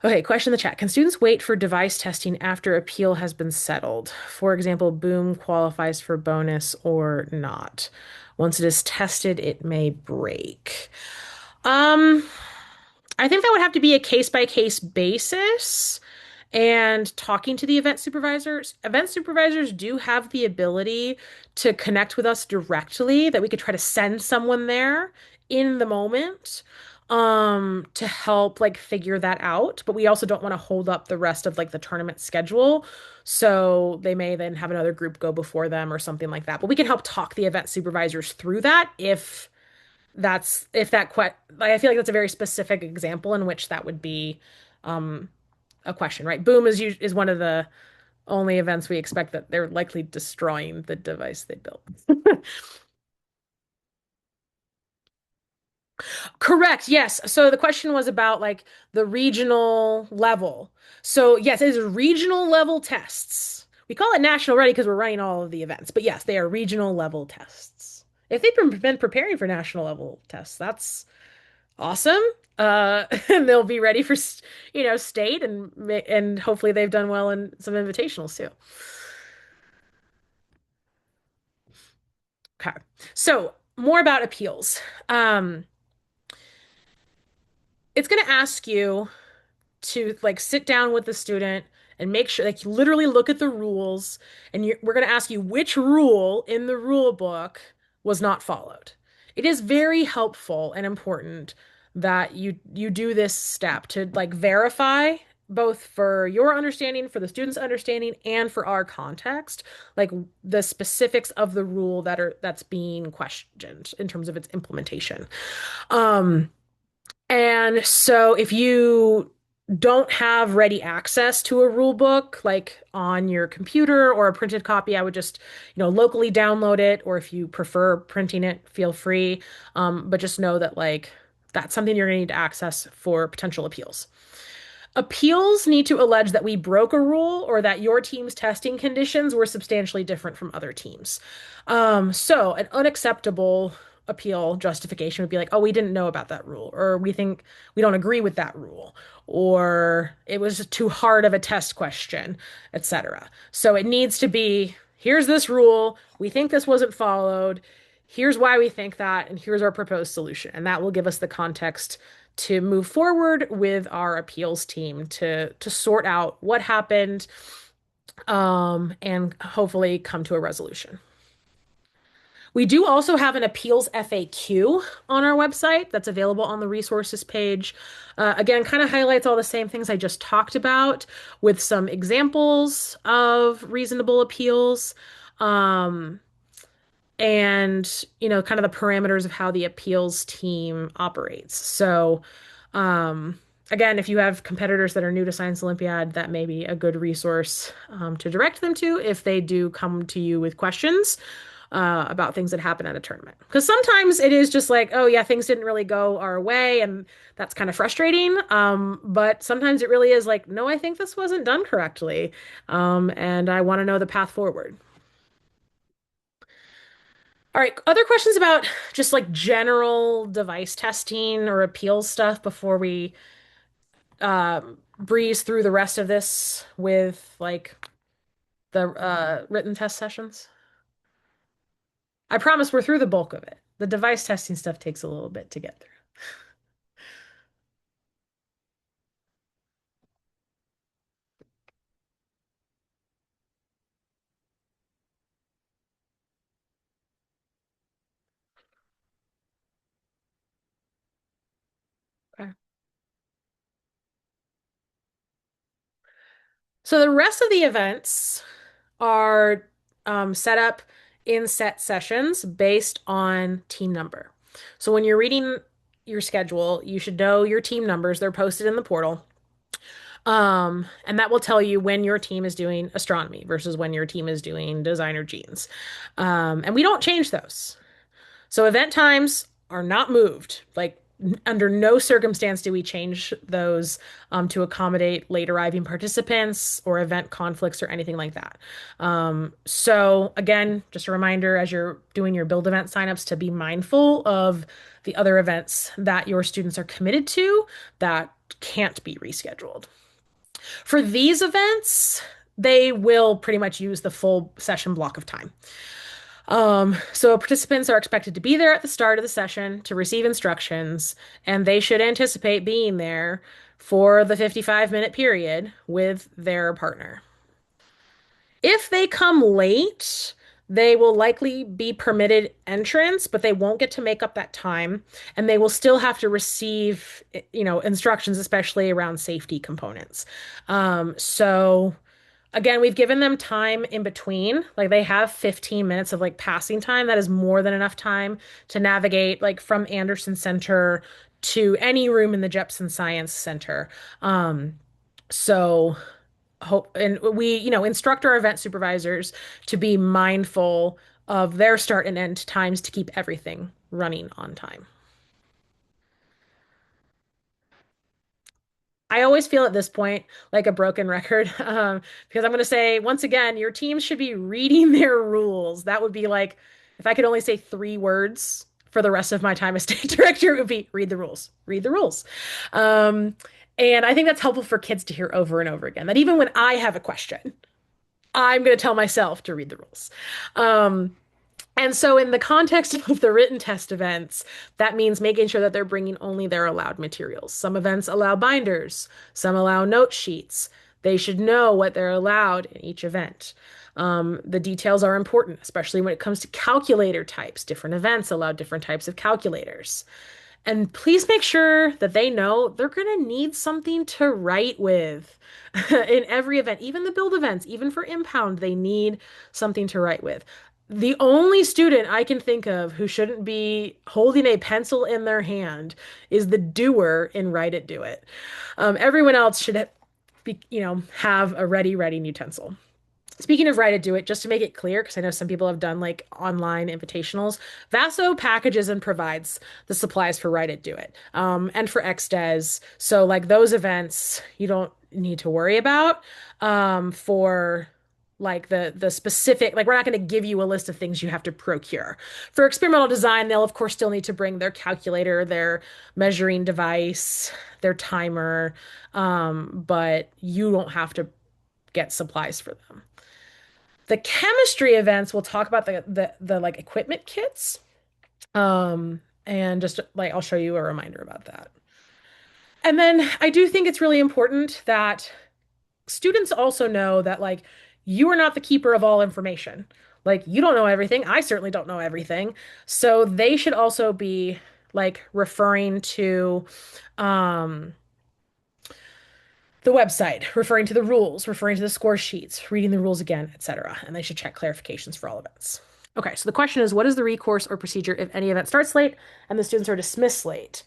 Okay, question in the chat. Can students wait for device testing after appeal has been settled? For example, Boom qualifies for bonus or not. Once it is tested, it may break. Um, I think that would have to be a case by case basis and talking to the event supervisors. Event supervisors do have the ability to connect with us directly, that we could try to send someone there in the moment to help like figure that out. But we also don't want to hold up the rest of like the tournament schedule. So they may then have another group go before them or something like that. But we can help talk the event supervisors through that if that like I feel like that's a very specific example in which that would be um a question, right? Boom is one of the only events we expect that they're likely destroying the device they built. Correct. Yes. So the question was about like the regional level. So yes, it is regional level tests. We call it national ready because we're running all of the events. But yes, they are regional level tests. If they've been preparing for national level tests, that's awesome. And they'll be ready for, state and hopefully they've done well in some invitationals too. Okay. So more about appeals. Um, it's going to ask you to like sit down with the student and make sure like you literally look at the rules and we're going to ask you which rule in the rule book was not followed. It is very helpful and important that you do this step to like verify both for your understanding, for the student's understanding, and for our context, like the specifics of the rule that's being questioned in terms of its implementation. Um, and so if you don't have ready access to a rule book, like on your computer or a printed copy, I would just, locally download it, or if you prefer printing it, feel free. But just know that like that's something you're going to need to access for potential appeals. Appeals need to allege that we broke a rule or that your team's testing conditions were substantially different from other teams. So an unacceptable appeal justification would be like, oh, we didn't know about that rule, or we think we don't agree with that rule, or it was too hard of a test question, etc. So it needs to be, here's this rule, we think this wasn't followed, here's why we think that, and here's our proposed solution. And that will give us the context to move forward with our appeals team to sort out what happened, and hopefully come to a resolution. We do also have an appeals FAQ on our website that's available on the resources page. Again, kind of highlights all the same things I just talked about with some examples of reasonable appeals. Um, and kind of the parameters of how the appeals team operates. So again, if you have competitors that are new to Science Olympiad, that may be a good resource to direct them to if they do come to you with questions about things that happen at a tournament. Because sometimes it is just like, oh yeah, things didn't really go our way, and that's kind of frustrating. But sometimes it really is like, no, I think this wasn't done correctly, and I want to know the path forward. All right, other questions about just like general device testing or appeals stuff before we breeze through the rest of this with like the written test sessions? I promise we're through the bulk of it. The device testing stuff takes a little bit to get through. Okay. So the rest of the events are set up in set sessions based on team number. So when you're reading your schedule, you should know your team numbers. They're posted in the portal. And that will tell you when your team is doing astronomy versus when your team is doing designer genes. And we don't change those. So event times are not moved. Like under no circumstance do we change those to accommodate late arriving participants or event conflicts or anything like that. So again, just a reminder as you're doing your build event signups to be mindful of the other events that your students are committed to that can't be rescheduled. For these events, they will pretty much use the full session block of time. So participants are expected to be there at the start of the session to receive instructions, and they should anticipate being there for the 55-minute period with their partner. If they come late, they will likely be permitted entrance, but they won't get to make up that time, and they will still have to receive, instructions, especially around safety components. So again, we've given them time in between. Like they have 15 minutes of like passing time. That is more than enough time to navigate like from Anderson Center to any room in the Jepson Science Center. So hope and we, instruct our event supervisors to be mindful of their start and end times to keep everything running on time. I always feel at this point like a broken record, because I'm going to say once again, your teams should be reading their rules. That would be like if I could only say 3 words for the rest of my time as state director, it would be read the rules, read the rules. Um, and I think that's helpful for kids to hear over and over again. That even when I have a question, I'm going to tell myself to read the rules. Um, and so, in the context of the written test events, that means making sure that they're bringing only their allowed materials. Some events allow binders, some allow note sheets. They should know what they're allowed in each event. The details are important, especially when it comes to calculator types. Different events allow different types of calculators. And please make sure that they know they're going to need something to write with in every event, even the build events, even for impound, they need something to write with. The only student I can think of who shouldn't be holding a pencil in their hand is the doer in Write It, Do It. Everyone else should be, have a ready utensil. Speaking of Write It, Do It, just to make it clear, because I know some people have done like online invitationals, Vaso packages and provides the supplies for Write It, Do It, and for XDes. So like those events, you don't need to worry about. For like the specific, like we're not going to give you a list of things you have to procure. For experimental design, they'll of course still need to bring their calculator, their measuring device, their timer, but you don't have to get supplies for them. The chemistry events, we'll talk about the like equipment kits. And just like I'll show you a reminder about that. And then I do think it's really important that students also know that like you are not the keeper of all information. Like you don't know everything. I certainly don't know everything. So they should also be like referring to um the website, referring to the rules, referring to the score sheets, reading the rules again, etc. And they should check clarifications for all events. Okay, so the question is, what is the recourse or procedure if any event starts late and the students are dismissed late?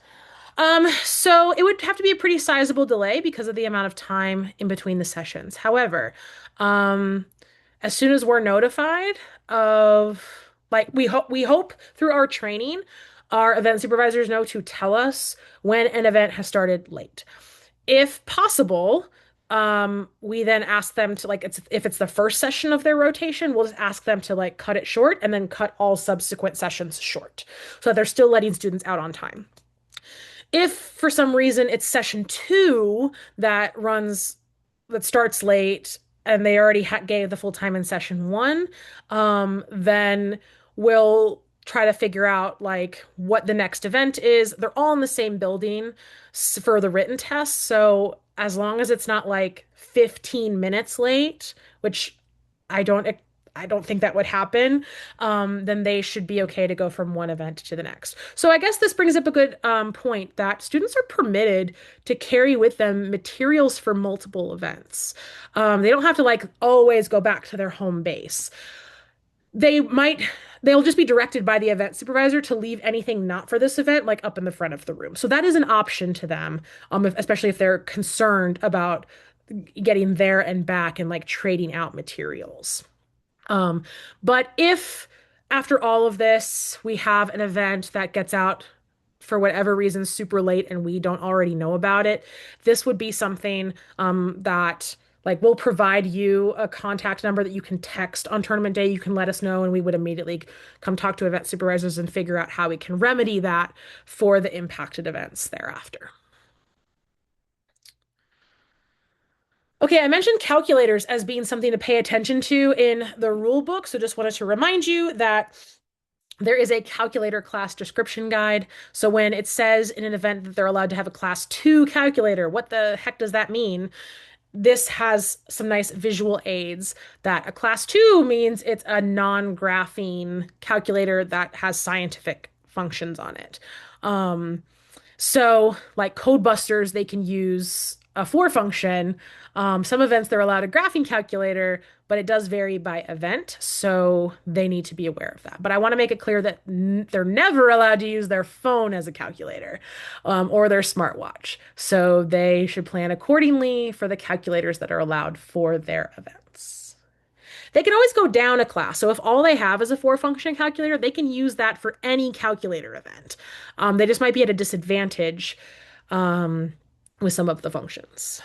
So it would have to be a pretty sizable delay because of the amount of time in between the sessions. However, um, as soon as we're notified of like we hope through our training, our event supervisors know to tell us when an event has started late. If possible, we then ask them to like if it's the first session of their rotation, we'll just ask them to like cut it short and then cut all subsequent sessions short so that they're still letting students out on time. If for some reason it's session 2 that starts late and they already gave the full time in session 1, then we'll try to figure out like what the next event is. They're all in the same building for the written test, so as long as it's not like 15 minutes late, which I don't I don't think that would happen, then they should be okay to go from one event to the next. So I guess this brings up a good point that students are permitted to carry with them materials for multiple events. They don't have to like always go back to their home base. They might, they'll just be directed by the event supervisor to leave anything not for this event like up in the front of the room. So that is an option to them, especially if they're concerned about getting there and back and like trading out materials. Um, but if after all of this, we have an event that gets out for whatever reason super late and we don't already know about it, this would be something that like we'll provide you a contact number that you can text on tournament day. You can let us know, and we would immediately come talk to event supervisors and figure out how we can remedy that for the impacted events thereafter. Okay, I mentioned calculators as being something to pay attention to in the rule book, so just wanted to remind you that there is a calculator class description guide. So when it says in an event that they're allowed to have a class 2 calculator, what the heck does that mean? This has some nice visual aids that a class 2 means it's a non-graphing calculator that has scientific functions on it. So, like Codebusters, they can use a 4 function. Some events they're allowed a graphing calculator, but it does vary by event, so they need to be aware of that. But I want to make it clear that they're never allowed to use their phone as a calculator, or their smartwatch. So they should plan accordingly for the calculators that are allowed for their events. They can always go down a class. So if all they have is a 4 function calculator, they can use that for any calculator event. They just might be at a disadvantage. Um, with some of the functions.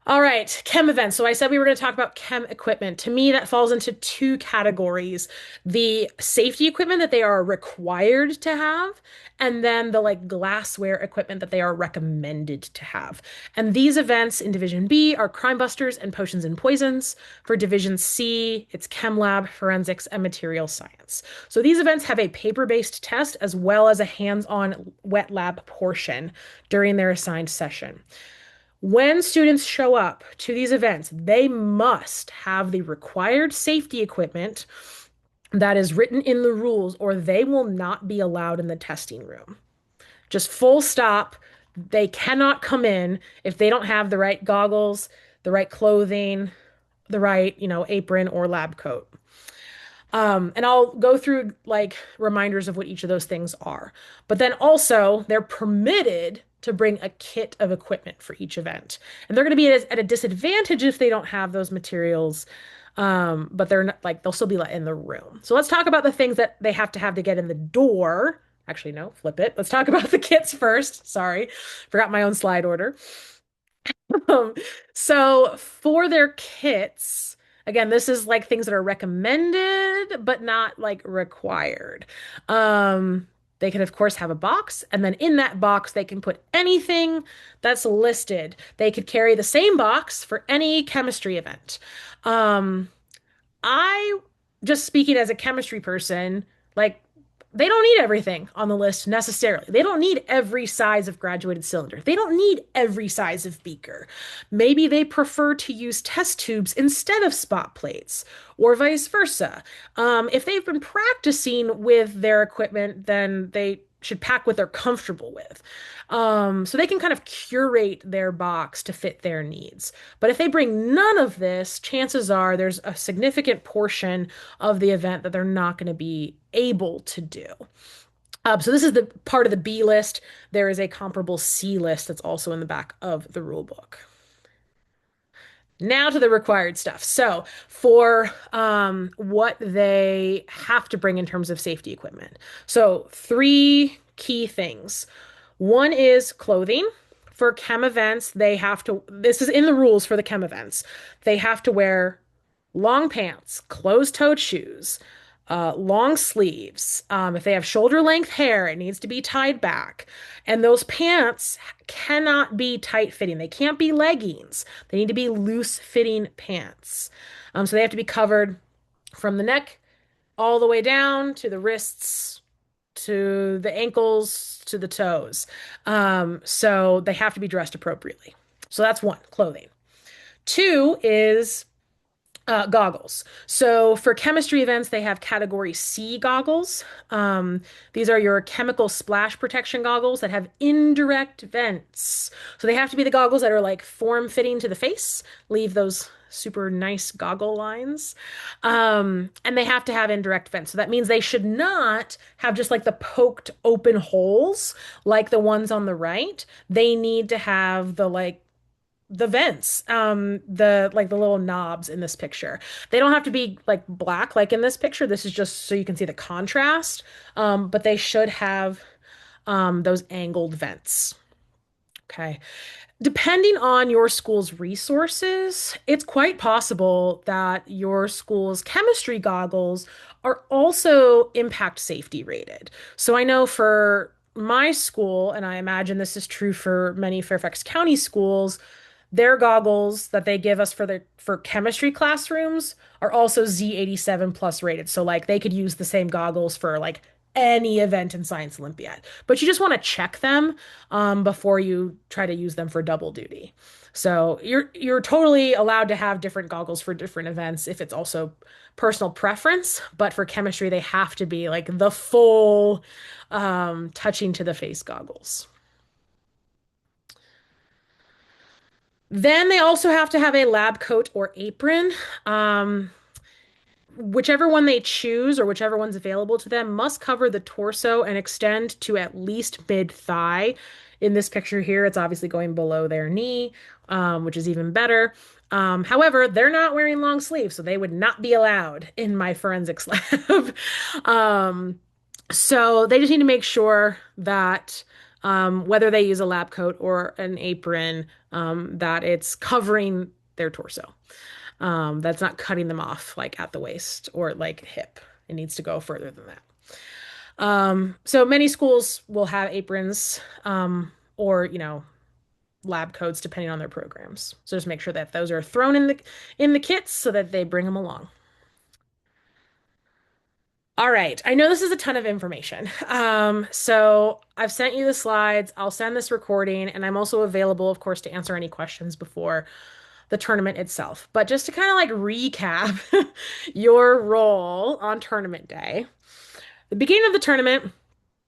All right, chem events. So I said we were going to talk about chem equipment. To me, that falls into two categories: the safety equipment that they are required to have, and then the like glassware equipment that they are recommended to have. And these events in Division B are crime busters and potions and poisons. For Division C, it's chem lab, forensics, and material science. So these events have a paper-based test as well as a hands-on wet lab portion during their assigned session. When students show up to these events, they must have the required safety equipment that is written in the rules, or they will not be allowed in the testing room. Just full stop. They cannot come in if they don't have the right goggles, the right clothing, the right, apron or lab coat. And I'll go through like reminders of what each of those things are. But then also, they're permitted to bring a kit of equipment for each event. And they're going to be at a disadvantage if they don't have those materials. But they're not like they'll still be let in the room. So let's talk about the things that they have to get in the door. Actually, no, flip it. Let's talk about the kits first. Sorry, forgot my own slide order. Um, so for their kits, again, this is like things that are recommended, but not like required. They can, of course, have a box, and then in that box, they can put anything that's listed. They could carry the same box for any chemistry event. Um, I just speaking as a chemistry person, like they don't need everything on the list necessarily. They don't need every size of graduated cylinder. They don't need every size of beaker. Maybe they prefer to use test tubes instead of spot plates, or vice versa. If they've been practicing with their equipment, then they should pack what they're comfortable with. So they can kind of curate their box to fit their needs. But if they bring none of this, chances are there's a significant portion of the event that they're not going to be able to do. So this is the part of the B list. There is a comparable C list that's also in the back of the rule book. Now to the required stuff. So for what they have to bring in terms of safety equipment. So three key things. One is clothing. For chem events, they have to, this is in the rules for the chem events. They have to wear long pants, closed-toed shoes, long sleeves. If they have shoulder length hair, it needs to be tied back. And those pants cannot be tight fitting. They can't be leggings. They need to be loose fitting pants. So they have to be covered from the neck all the way down to the wrists, to the ankles, to the toes. So they have to be dressed appropriately. So that's one, clothing. Two is goggles. So for chemistry events, they have category C goggles. These are your chemical splash protection goggles that have indirect vents. So they have to be the goggles that are like form fitting to the face, leave those super nice goggle lines. And they have to have indirect vents. So that means they should not have just like the poked open holes like the ones on the right. They need to have the vents, the like the little knobs in this picture. They don't have to be like black like in this picture. This is just so you can see the contrast. But they should have those angled vents. Okay. Depending on your school's resources, it's quite possible that your school's chemistry goggles are also impact safety rated. So I know for my school, and I imagine this is true for many Fairfax County schools, their goggles that they give us for chemistry classrooms are also Z87 plus rated. So like they could use the same goggles for like any event in Science Olympiad. But you just want to check them before you try to use them for double duty. So you're totally allowed to have different goggles for different events if it's also personal preference. But for chemistry, they have to be like the full touching to the face goggles. Then they also have to have a lab coat or apron. Um, Whichever one they choose or whichever one's available to them must cover the torso and extend to at least mid-thigh. In this picture here, it's obviously going below their knee, which is even better. However, they're not wearing long sleeves, so they would not be allowed in my forensics lab. Um, So they just need to make sure that whether they use a lab coat or an apron, that it's covering their torso. That's not cutting them off like at the waist or like hip. It needs to go further than that. So many schools will have aprons, or, lab coats depending on their programs. So just make sure that those are thrown in the kits so that they bring them along. All right. I know this is a ton of information. So I've sent you the slides. I'll send this recording, and I'm also available, of course, to answer any questions before the tournament itself. But just to kind of like recap your role on tournament day, the beginning of the tournament,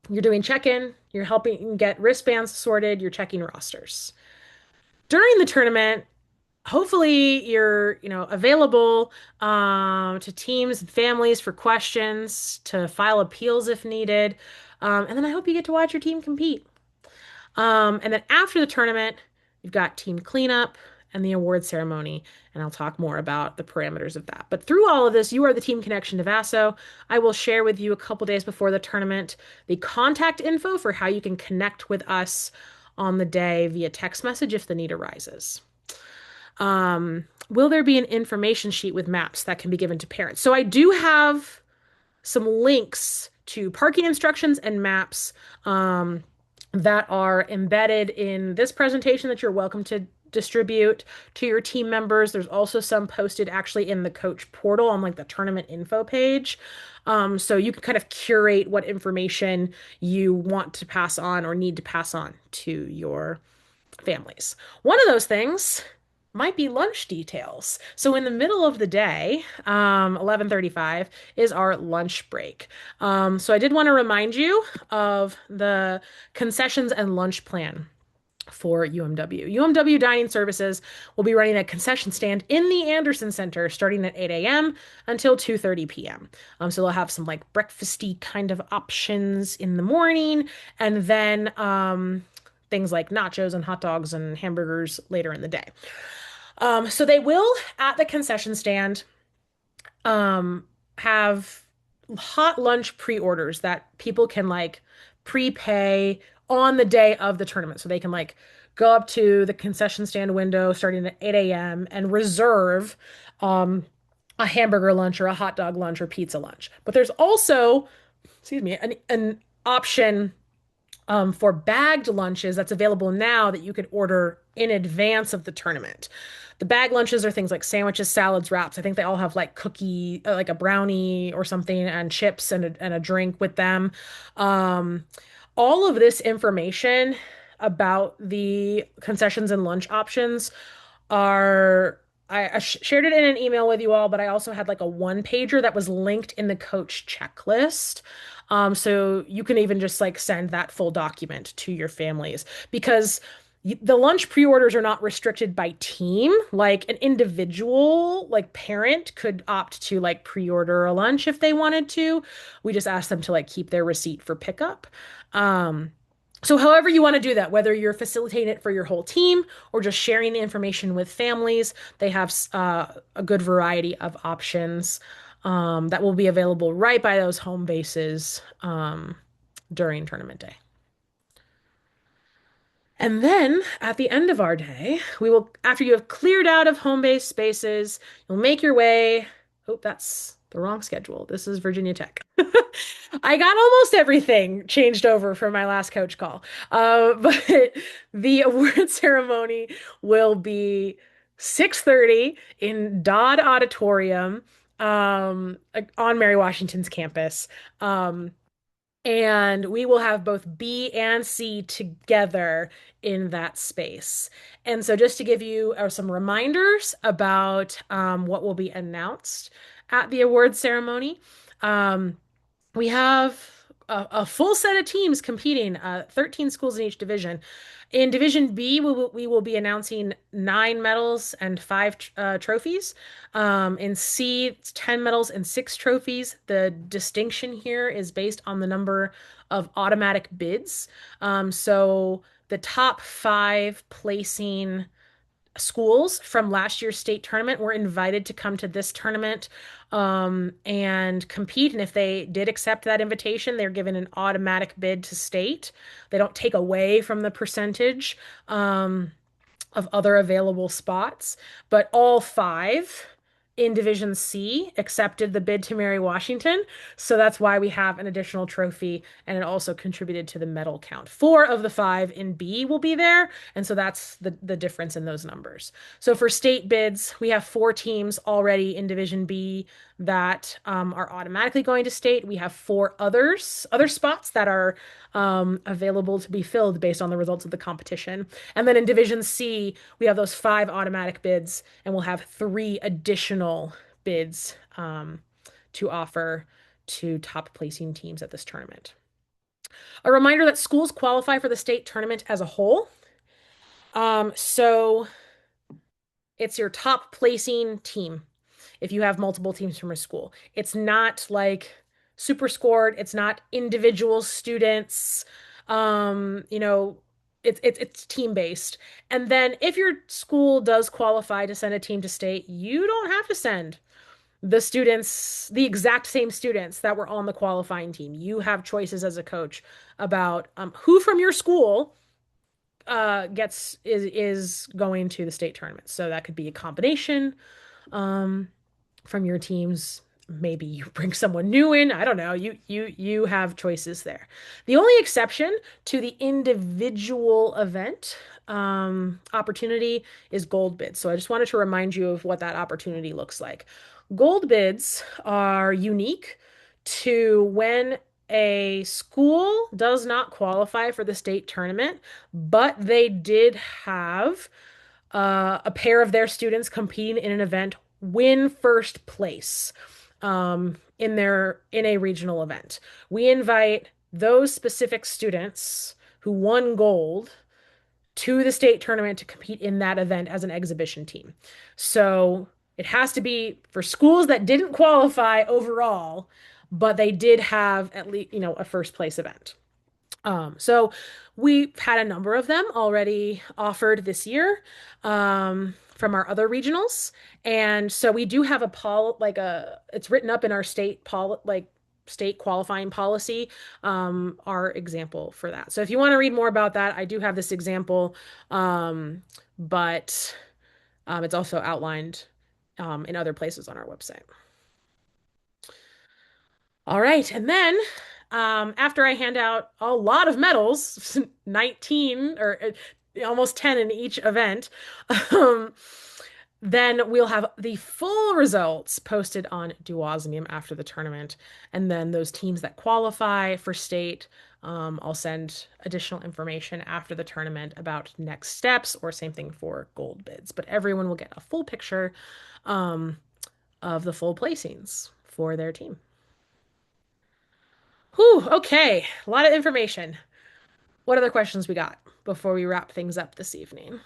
you're doing check-in, you're helping get wristbands sorted, you're checking rosters. During the tournament, hopefully you're, available to teams and families for questions, to file appeals if needed. And then I hope you get to watch your team compete. And then after the tournament, you've got team cleanup and the award ceremony, and I'll talk more about the parameters of that. But through all of this, you are the team connection to Vaso. I will share with you a couple days before the tournament the contact info for how you can connect with us on the day via text message if the need arises. Will there be an information sheet with maps that can be given to parents? So I do have some links to parking instructions and maps that are embedded in this presentation that you're welcome to distribute to your team members. There's also some posted actually in the coach portal on like the tournament info page. So you can kind of curate what information you want to pass on or need to pass on to your families. One of those things might be lunch details. So in the middle of the day, 11:35 is our lunch break. So I did want to remind you of the concessions and lunch plan for UMW. UMW Dining Services will be running a concession stand in the Anderson Center starting at 8 a.m. until 2:30 p.m. So they'll have some like breakfasty kind of options in the morning, and then things like nachos and hot dogs and hamburgers later in the day. So they will at the concession stand um, have hot lunch pre-orders that people can like prepay on the day of the tournament. So they can like go up to the concession stand window starting at 8 a.m. and reserve um, a hamburger lunch or a hot dog lunch or pizza lunch. But there's also, excuse me, an option for bagged lunches that's available now that you could order in advance of the tournament. The bag lunches are things like sandwiches, salads, wraps. I think they all have like cookie, like a brownie or something, and chips and a drink with them. Um, all of this information about the concessions and lunch options are I shared it in an email with you all, but I also had like a one pager that was linked in the coach checklist. So you can even just like send that full document to your families because the lunch pre-orders are not restricted by team. Like an individual, like parent could opt to like pre-order a lunch if they wanted to. We just ask them to like keep their receipt for pickup. Um, so however you want to do that, whether you're facilitating it for your whole team or just sharing the information with families, they have a good variety of options that will be available right by those home bases during tournament day. And then at the end of our day, we will, after you have cleared out of home base spaces, you'll make your way. Oh, that's the wrong schedule. This is Virginia Tech. I got almost everything changed over from my last coach call. But the award ceremony will be 6:30 in Dodd Auditorium on Mary Washington's campus. Um, and we will have both B and C together in that space. And so, just to give you some reminders about what will be announced at the award ceremony, um, we have a full set of teams competing, 13 schools in each division. In Division B, we will be announcing 9 medals and 5 trophies. In C, it's 10 medals and 6 trophies. The distinction here is based on the number of automatic bids. So the top 5 placing schools from last year's state tournament were invited to come to this tournament and compete. And if they did accept that invitation, they're given an automatic bid to state. They don't take away from the percentage of other available spots, but all five in Division C accepted the bid to Mary Washington. So that's why we have an additional trophy, and it also contributed to the medal count. Four of the five in B will be there, and so that's the difference in those numbers. So for state bids, we have four teams already in Division B that are automatically going to state. We have four other spots that are available to be filled based on the results of the competition. And then in Division C, we have those five automatic bids, and we'll have three additional bids to offer to top placing teams at this tournament. A reminder that schools qualify for the state tournament as a whole. So it's your top placing team if you have multiple teams from a school. It's not like super scored, it's not individual students. You know, it's team based. And then if your school does qualify to send a team to state, you don't have to send the students, the exact same students that were on the qualifying team. You have choices as a coach about who from your school gets is going to the state tournament. So that could be a combination um, from your teams. Maybe you bring someone new in. I don't know. You have choices there. The only exception to the individual event opportunity is gold bids. So I just wanted to remind you of what that opportunity looks like. Gold bids are unique to when a school does not qualify for the state tournament, but they did have a pair of their students competing in an event win first place in a regional event. We invite those specific students who won gold to the state tournament to compete in that event as an exhibition team. So it has to be for schools that didn't qualify overall, but they did have at least, a first place event. So we've had a number of them already offered this year from our other regionals. And so we do have it's written up in our state qualifying policy, our example for that. So if you want to read more about that, I do have this example, but it's also outlined in other places on our website. All right. And then after I hand out a lot of medals, 19 or almost 10 in each event, um, then we'll have the full results posted on Duosmium after the tournament. And then those teams that qualify for state, I'll send additional information after the tournament about next steps, or same thing for gold bids. But everyone will get a full picture of the full placings for their team. Whew, okay. A lot of information. What other questions we got before we wrap things up this evening?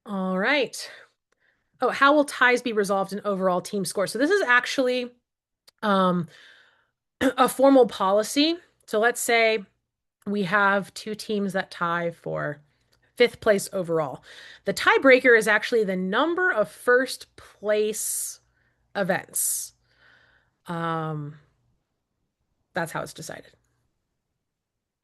All right. Oh, how will ties be resolved in overall team score? So this is actually um, a formal policy. So let's say we have two teams that tie for fifth place overall. The tiebreaker is actually the number of first place events. Um, that's how it's decided.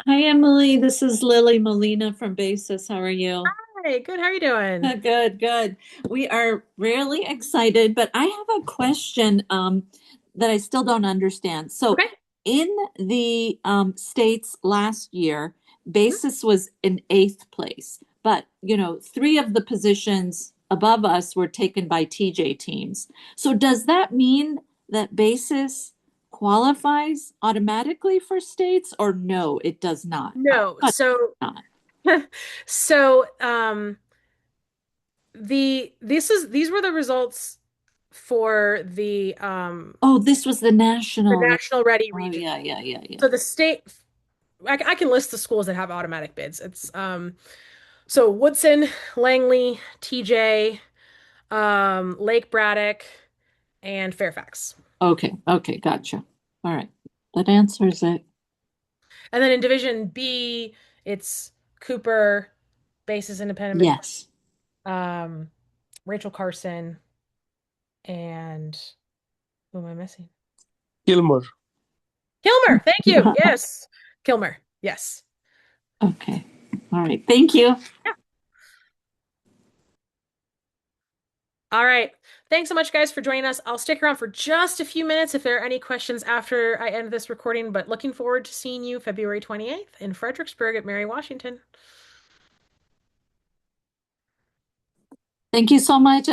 Hi, Emily. This is Lily Molina from Basis. How are you? Hey, good. How are you doing? Good, good. We are really excited, but I have a question that I still don't understand. So, Okay. in the states last year, Mhm. Basis was in eighth place, but three of the positions above us were taken by TJ teams. So, does that mean that Basis qualifies automatically for states, or no, it does not? No. But not. So these were the results for Oh, this was the the National Ready oh, region. yeah, yeah, yeah, yeah. So the state, I can list the schools that have automatic bids. It's so Woodson, Langley, TJ, Lake Braddock, and Fairfax. Okay, okay, gotcha. All right. That answers it. And then in Division B, it's Cooper, Basis Independent, Yes. um, Rachel Carson, and who am I missing? Kilmer. Kilmer. Thank you. Yes. Kilmer. Yes. Okay. All right. Thank you. Yeah. All right. Thanks so much, guys, for joining us. I'll stick around for just a few minutes if there are any questions after I end this recording, but looking forward to seeing you February 28th in Fredericksburg at Mary Washington. Thank you so much.